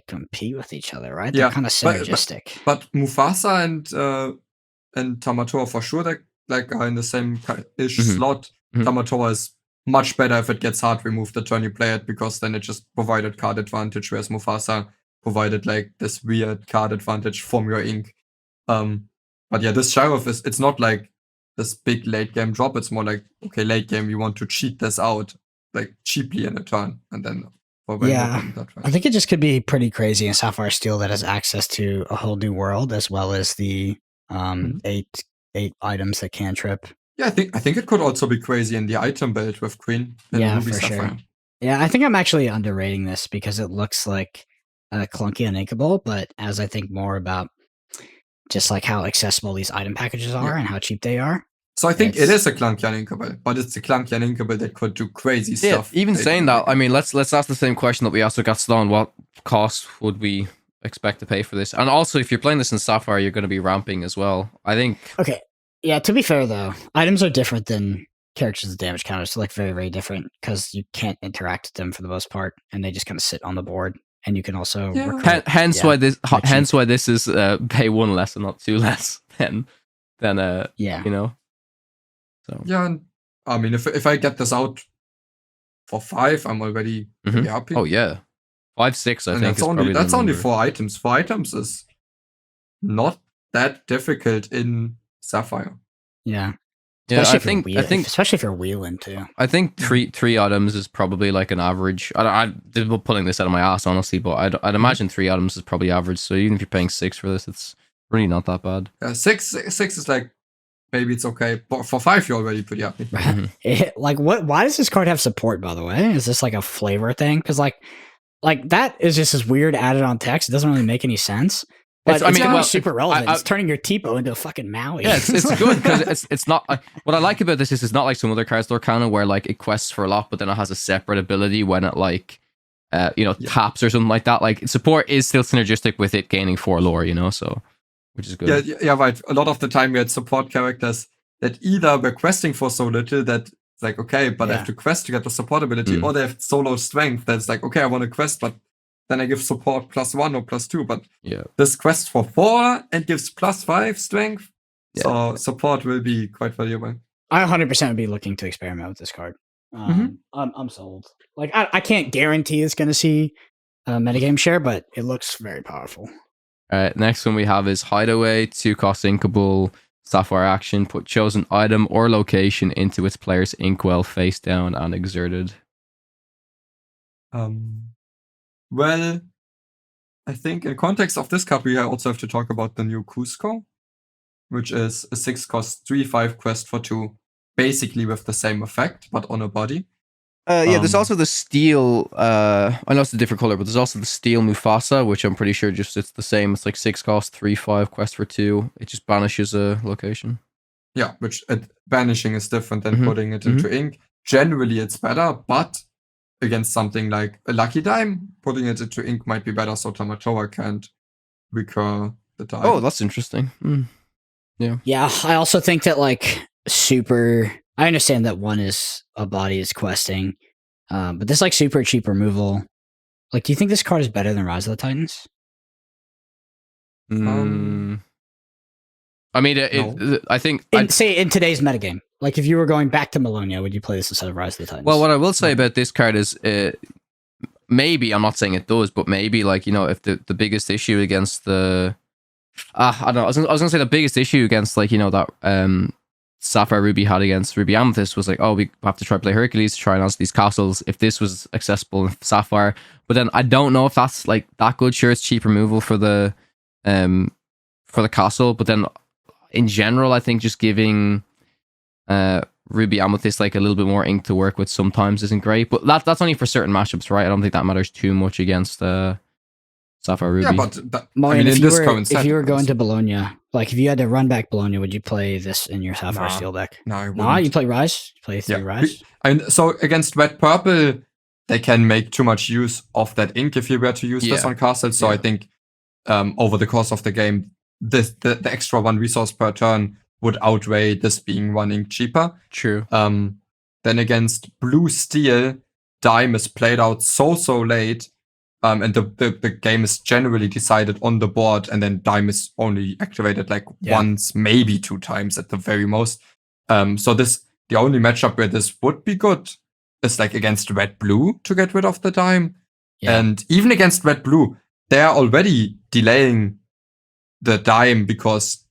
compete with each other, right? They're kind of synergistic. But Mufasa and Tamatoa for sure, like are in the same ish slot. Tamatoa is much better if it gets hard removed the turn you play it, because then it just provided card advantage, whereas Mufasa provided like this weird card advantage from your ink. But yeah, this Sheriff it's not like this big late game drop. It's more like, okay, late game you want to cheat this out like cheaply in a turn, and then I think it just could be pretty crazy in Sapphire Steel that has access to a whole new world as well as the 8 items that can trip. Yeah, I think it could also be crazy in the item build with Queen and Ruby Sapphire. Sure. Yeah, I think I'm actually underrating this because it looks like clunky and inkable, but as I think more about just like how accessible these item packages are and how cheap they are. So I think it is a clunky and inkable, but it's a clunky and inkable that could do crazy stuff. Even saying that, I mean, let's ask the same question that we also got Sloan. What cost would we expect to pay for this? And also, if you're playing this in Sapphire, you're going to be ramping as well, I think. Okay. Yeah, to be fair, though, items are different than characters with damage counters. They're like very, very different because you can't interact with them for the most part, and they just kind of sit on the board. And you can also hence why this is pay 1 less and not 2 less than you know. So yeah, and I mean, if I get this out for 5, I'm already happy. Oh yeah, 5-6. I think that's only 4 items. 4 items is not that difficult in Sapphire. Yeah. Yeah, especially especially if you're wheeling too. I think three items is probably like an average. I'm pulling this out of my ass, honestly, but I'd imagine 3 items is probably average. So even if you're paying 6 for this, it's really not that bad. 6 is like, maybe it's okay, but for 5 you're already pretty happy. Like what? Why does this card have support? By the way, is this like a flavor thing? Because like that is just this weird added on text. It doesn't really make any sense. But it's super relevant. It's turning your Tipo into a fucking Maui. Yeah, it's good because it's not. What I like about this is it's not like some other cards, Lorcana, where like it quests for a lot, but then it has a separate ability when it like, taps or something like that. Like support is still synergistic with it gaining 4 lore, so which is good. Yeah, right. A lot of the time we had support characters that either were questing for so little that it's like, okay, but I have to quest to get the support ability, or they have solo strength that's like, okay, I want to quest, but then I give support +1 or +2, but this quest for 4 and gives +5 strength. Yeah. So support will be quite valuable. I 100% would be looking to experiment with this card. I'm sold. Like I can't guarantee it's going to see metagame share, but it looks very powerful. All right, next one we have is Hideaway, 2 cost inkable, Sapphire action, put chosen item or location into its player's inkwell face down and exerted. Well, I think in context of this card, we also have to talk about the new Cusco, which is a 6 cost 3/5 quest for 2 basically with the same effect, but on a body. There's also the steel. I know it's a different color, but there's also the steel Mufasa, which I'm pretty sure just it's the same. It's like 6 cost, 3/5, quest for 2. It just banishes a location. Yeah, which banishing is different than Mhm, putting it into ink. Generally, it's better, but against something like a Lucky Dime, putting it into ink might be better, so Tamatoa can't recur the dime. Oh, that's interesting. Yeah, I also think that like super. I understand that one is a body is questing, but this like super cheap removal. Like, do you think this card is better than Rise of the Titans? I mean, No. I think Say in today's metagame, like if you were going back to Bologna, would you play this instead of Rise of the Titans? Well, what I will say about this card is, maybe I'm not saying it does, but maybe like if the biggest issue against the, I don't know, I was gonna say the biggest issue against like that Sapphire Ruby had against Ruby Amethyst was like, oh, we have to try to play Hercules to try and answer these castles. If this was accessible in Sapphire, but then I don't know if that's like that good. Sure, it's cheap removal for the castle, but then in general, I think just giving Ruby Amethyst like a little bit more ink to work with sometimes isn't great. But that's only for certain matchups, right? I don't think that matters too much against Sapphire Ruby. Yeah, but Moyen, in this current if you were going set, to Bologna, like if you had to run back Bologna, would you play this in your Sapphire Steel deck? no, I No, you play Rise. You play 3 Rise. And so against red purple, they can make too much use of that ink if you were to use this on castles. So I think over the course of the game, the extra 1 resource per turn would outweigh this being 1 ink cheaper. True. Then against blue steel, dime is played out so late, and the game is generally decided on the board, and then dime is only activated like once, maybe 2 times at the very most. So the only matchup where this would be good is like against red blue to get rid of the dime, and even against red blue, they are already delaying the dime because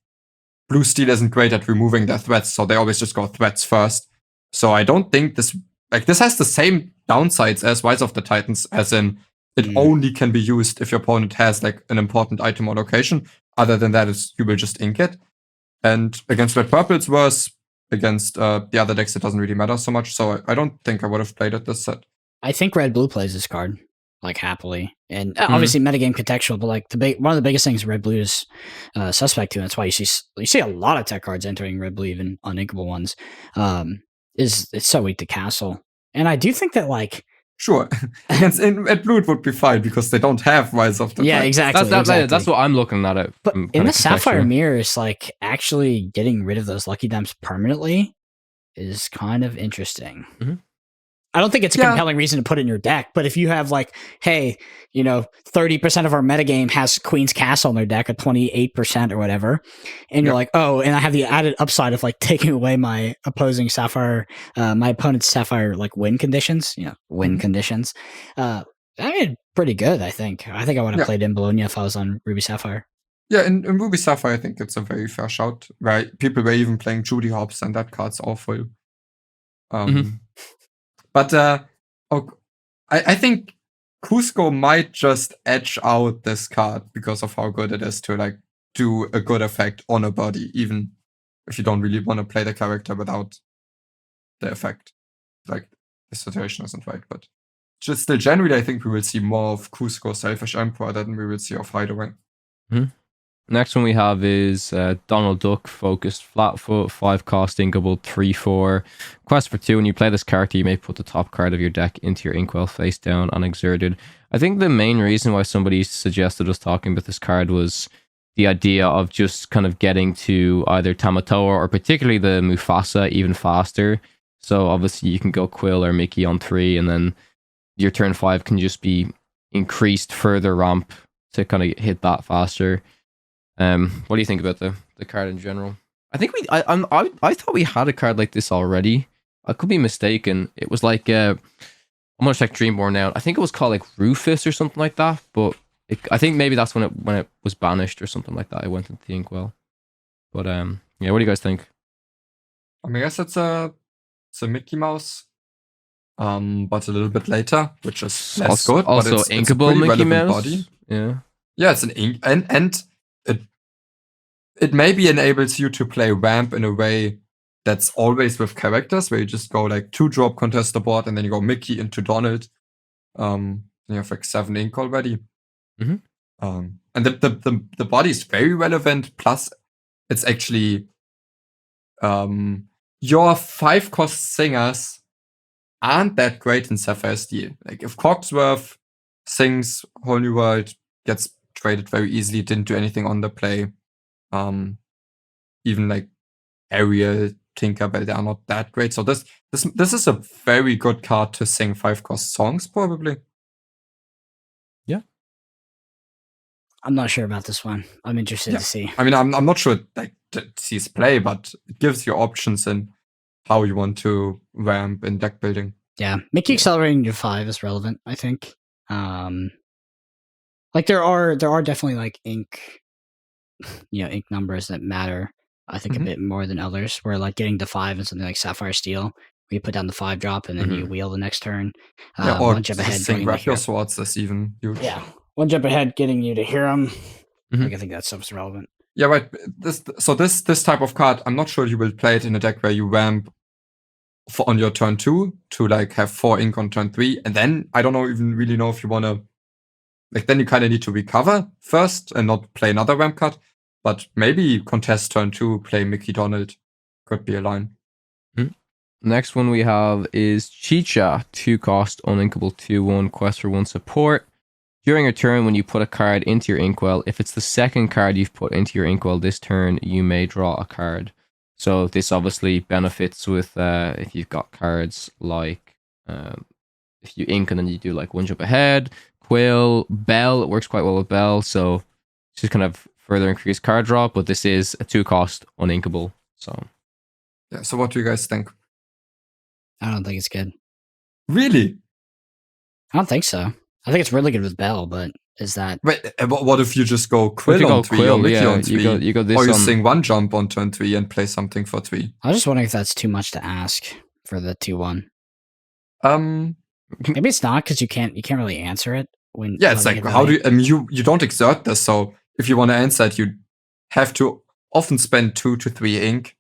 blue steel isn't great at removing their threats, so they always just go threats first. So I don't think this has the same downsides as Rise of the Titans, as in it only can be used if your opponent has like an important item or location. Other than that, you will just ink it. And against red purple, it's worse. Against the other decks, it doesn't really matter so much. So I don't think I would have played it this set. I think red blue plays this card like happily, and obviously metagame contextual. But like one of the biggest things red blue is suspect to, and that's why you see a lot of tech cards entering red blue, even uninkable ones. Is it's so weak to castle, and I do think that like. Sure. Against red blue, it would be fine because they don't have Rise of the Titans. Exactly. That's what I'm looking at it. But in the Sapphire Mirrors, like actually getting rid of those Lucky Dimes permanently is kind of interesting. Mm-hmm. I don't think it's a compelling reason to put it in your deck, but if you have like, hey, 30% of our metagame has Queen's Castle in their deck, at 28% or whatever, and you're like, oh, and I have the added upside of like taking away my opposing Sapphire, my opponent's Sapphire like win conditions, conditions. I mean, pretty good, I think. I think I would have played in Bologna if I was on Ruby Sapphire. Yeah, in Ruby Sapphire, I think it's a very fair shout, right? People were even playing Judy Hopps, and that card's awful. But I think Cusco might just edge out this card because of how good it is to like do a good effect on a body, even if you don't really want to play the character without the effect. Like, the situation isn't right, but just still generally, I think we will see more of Cusco Selfish Emperor than we will see of Hideaway. Next one we have is Donald Duck, Focused Flatfoot, 5 cost, inkable, 3/4. Quest for 2. When you play this character, you may put the top card of your deck into your inkwell face down unexerted. I think the main reason why somebody suggested us talking about this card was the idea of just kind of getting to either Tamatoa or particularly the Mufasa even faster. So obviously you can go Quill or Mickey on 3, and then your turn 5 can just be increased further ramp to kind of hit that faster. What do you think about the card in general? I think I thought we had a card like this already. I could be mistaken. It was like I'm gonna check Dreamborn now. I think it was called like Rufus or something like that. But I think maybe that's when it was banished or something like that. It went into the inkwell. But what do you guys think? I mean, I guess it's a Mickey Mouse, but a little bit later, which is less good. Also, but it's inkable Mickey Mouse. Body. Yeah, it's an ink, and it maybe enables you to play Ramp in a way that's always with characters where you just go like 2-drop contest the board and then you go Mickey into Donald. You have like 7 ink already. Mhm. And the body is very relevant. Plus, it's actually your 5-cost singers aren't that great in Sapphire Steel. Like if Cogsworth sings Whole New World, gets traded very easily, didn't do anything on the play. Even like Ariel, Tinkerbell, they are not that great. So this is a very good card to sing 5-cost songs, probably. I'm not sure about this one. I'm interested to see. I mean, I'm not sure like to see his play, but it gives you options in how you want to ramp in deck building. Yeah, Mickey accelerating to 5 is relevant, I think. Like there are definitely like ink numbers that matter. I think a bit more than others. Where like getting to 5 and something like Sapphire Steel, where you put down the 5-drop and then you wheel the next turn. Or one jump ahead. sing Rapture Swords is even huge. Yeah, one jump ahead, getting you to hear them. Like, I think that stuff's relevant. Yeah, right. This type of card, I'm not sure you will play it in a deck where you ramp on your turn 2 to like have 4 ink on turn 3, and then I don't really know if you want to. Like then you kind of need to recover first and not play another ramp card, but maybe contest turn 2, play Mickey Donald could be a line. Next one we have is Chicha, 2-cost, uninkable 2/1, quest for 1 support. During a turn, when you put a card into your inkwell, if it's the second card you've put into your inkwell this turn, you may draw a card. So this obviously benefits with if you've got cards like if you ink and then you do like 1 jump ahead, Quill, Bell. It works quite well with Bell, so it's just kind of further increased card draw. But this is a 2-cost, uninkable. So yeah. So what do you guys think? I don't think it's good. Really? I don't think so. I think it's really good with Bell, but is that... Wait, what if you just go Quill on 3 or Mickey on 3? You go this or you on... sing 1 jump on turn 3 and play something for 3? I was just wondering if that's too much to ask for the 2/1. Maybe it's not, because you can't really answer it. Yeah, it's like, how do you... you don't exert this, so if you want to answer it, you have to often spend 2 to 3 ink.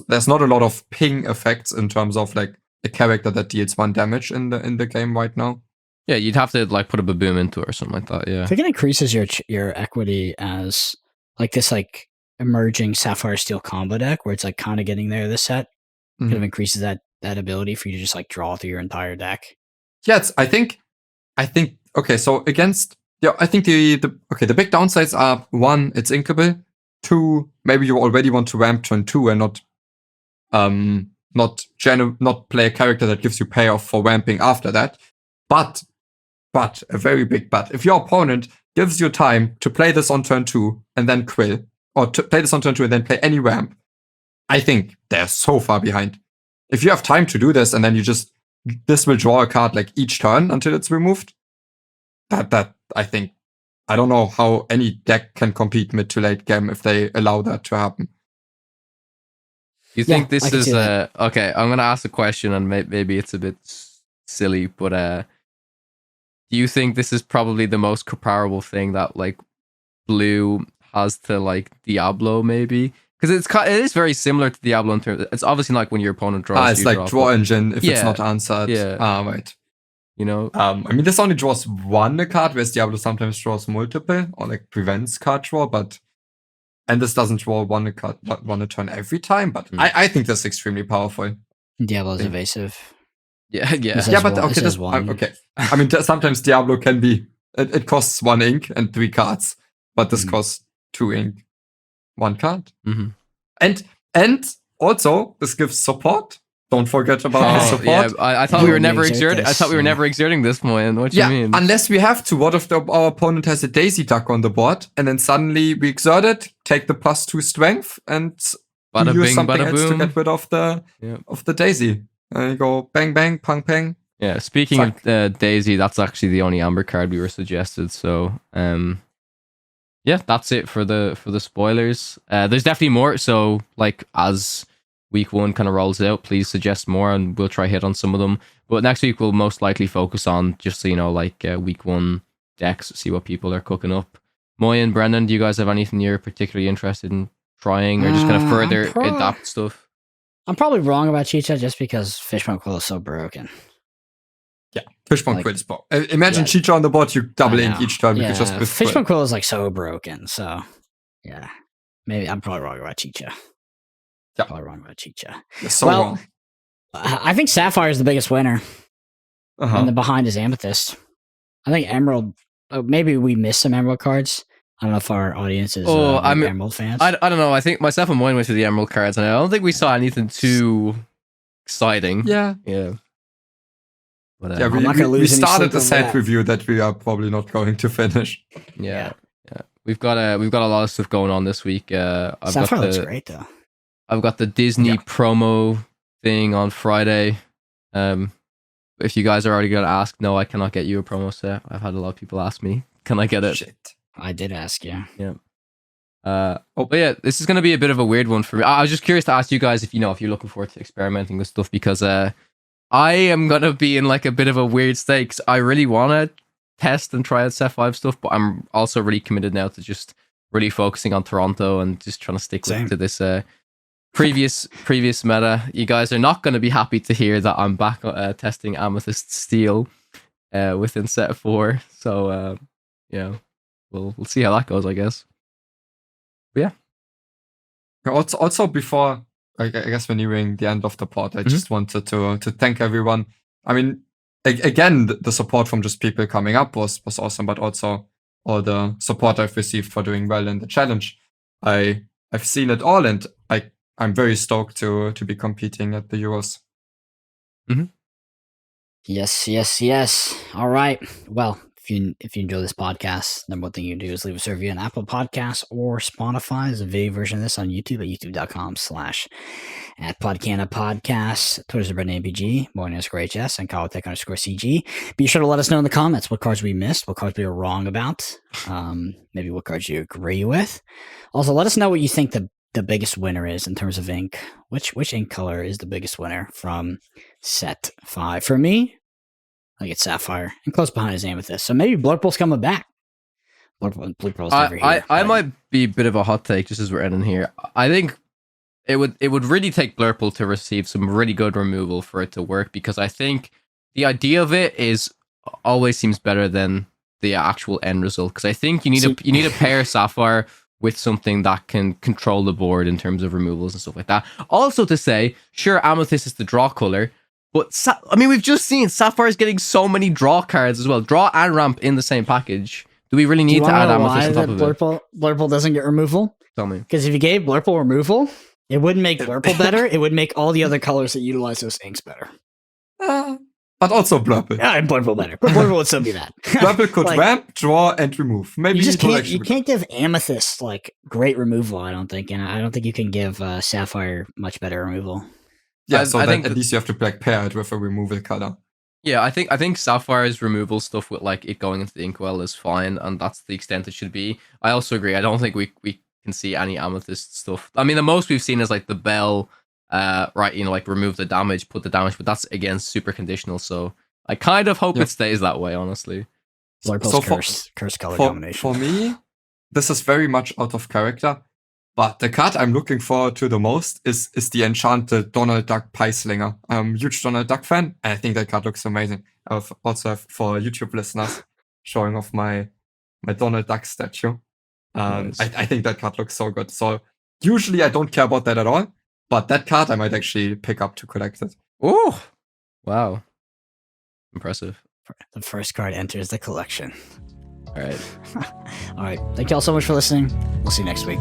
There's not a lot of ping effects in terms of like a character that deals 1 damage in the game right now. Yeah, you'd have to like put a Baboom into it or something like that. Yeah, I think it increases your equity as like this like emerging Sapphire Steel combo deck where it's like kind of getting there. This set kind of increases that ability for you to just like draw through your entire deck. Yeah, I think okay. So against I think the big downsides are 1, it's inkable. 2, maybe you already want to ramp turn 2 and not play a character that gives you payoff for ramping after that. But a very big but. If your opponent gives you time to play this on turn 2 and then Quill, or to play this on turn 2 and then play any ramp, I think they're so far behind. If you have time to do this and then this will draw a card like each turn until it's removed, that I think, I don't know how any deck can compete mid to late game if they allow that to happen. You think this is okay? I'm gonna ask a question, and maybe it's a bit silly, but do you think this is probably the most comparable thing that like Blue has to like Diablo, maybe? Because it is very similar to Diablo in terms. It's obviously like when your opponent draws. It's like draw engine if it's not answered. Yeah. Right. You know. I mean, this only draws 1 card, whereas Diablo sometimes draws multiple or like prevents card draw, and this doesn't draw 1 a turn every time. But I think that's extremely powerful. Diablo's evasive. Yeah. But okay. I mean, sometimes Diablo can be. It costs 1 ink and 3 cards, but this costs 2 ink, 1 card. And also this gives support. Don't forget about the support. Yeah, I thought we were never exerting. I thought we were never exerting this, Moyen. What do you mean? Unless we have to. What if our opponent has a Daisy Duck on the board, and then suddenly we exert it, take the +2 strength, and use something else to get rid of the Daisy. And you go bang bang, pang pang. Yeah. Speaking of Daisy, that's actually the only Amber card we were suggested. So that's it for the spoilers. There's definitely more. So like as week 1 kind of rolls out, please suggest more and we'll try hit on some of them. But next week we'll most likely focus on just so you know, like week 1 decks, see what people are cooking up. Moyen, Brendan, do you guys have anything you're particularly interested in trying or just kind of further adapt stuff? I'm probably wrong about Chicha just because Fishbone Quill is so broken. Yeah, Fishbone Like- Quill is broken. Imagine Yeah. Chicha on the board, you double I ink know. each turn because Yeah, just with Fishbone Quill is like so broken. So yeah, maybe I'm probably wrong about Chicha. Yeah. Probably wrong about Chicha. You're so Well, wrong. I think Sapphire is the biggest winner, Uh-huh. and the behind is Amethyst. I think Emerald. Maybe we missed some Emerald cards. I don't know if our audience is I'm- Emerald fans. I don't know. I think myself and Moyen went through the Emerald cards, and I don't think we saw anything too exciting. Yeah. But, Yeah, I'm we, not gonna we lose any started sleep a over set that. review that we are probably not going to finish. yeah. We've got a lot of stuff going on this week. Sapphire looks great though. I've got the Disney Yeah. promo thing on Friday. If you guys are already going to ask, no, I cannot get you a promo set. I've had a lot of people ask me, can I get it? Shit. I did ask you. But yeah, this is going to be a bit of a weird one for me. I was just curious to ask you guys if you're looking forward to experimenting with stuff, because I am going to be in like a bit of a weird state, 'cause I really want to test and try out Set 5 stuff, but I'm also really committed now to just really focusing on Toronto and just trying to stick Same. to this previous meta. You guys are not going to be happy to hear that I'm back testing Amethyst Steel within Set 4. So we'll see how that goes, I guess. Also before, I guess we're nearing the end of the pod, I just wanted to thank everyone. I mean, again, the support from just people coming up was awesome, but also all the support I've received for doing well in the challenge. I've seen it all, and I'm very stoked to be competing at the Euros. Yes. All right. Well, if you enjoy this podcast, number one thing you can do is leave us a review on Apple Podcasts or Spotify. There's a video version of this on YouTube at youtube.com/@Podcana Podcast. Twitter's a Brendan APG, Moyen_HS, and Kawatech_CG. Be sure to let us know in the comments what cards we missed, what cards we were wrong about, maybe what cards you agree with. Also, let us know what you think the biggest winner is in terms of ink. Which ink color is the biggest winner from Set 5? For me, I think it's Sapphire, and close behind is Amethyst. So maybe Blurple's coming back. Blurple's never here. I might be a bit of a hot take just as we're ending here. I think it would really take Blurple to receive some really good removal for it to work, because I think the idea of it always seems better than the actual end result. Because I think you need a pair Sapphire with something that can control the board in terms of removals and stuff like that. Also to say, sure, Amethyst is the draw color, but we've just seen Sapphire's getting so many draw cards as well. Draw and ramp in the same package. Do we really need to add Amethyst on top of it? Blurple doesn't get removal? Tell me. Because if you gave Blurple removal, it wouldn't make Blurple better. It would make all the other colors that utilize those inks better. But also Blurple. Yeah, and Blurple better. But Blurple would still be that. Blurple could ramp, draw, and remove. Maybe you just it will can't. actually You be- can't give Amethyst like great removal. I don't think, and I don't think you can give Sapphire much better removal. Yeah, I so think at least you have to pair it with a removal color. Yeah, I think Sapphire's removal stuff with like it going into the inkwell is fine, and that's the extent it should be. I also agree. I don't think we can see any Amethyst stuff. I mean, the most we've seen is like the bell, right? Like remove the damage, put the damage, but that's again super conditional. So I kind of hope it stays that way, honestly. Blurple's curse color combination. For me, this is very much out of character. But the card I'm looking forward to the most is the enchanted Donald Duck Pie Slinger. I'm a huge Donald Duck fan, and I think that card looks amazing. I also have, for YouTube listeners, showing off my Donald Duck statue. Nice. I think that card looks so good. So usually I don't care about that at all, but that card I might actually pick up to collect it. Oh, wow. Impressive. The first card enters the collection. All right. All right. Thank you all so much for listening. We'll see you next week.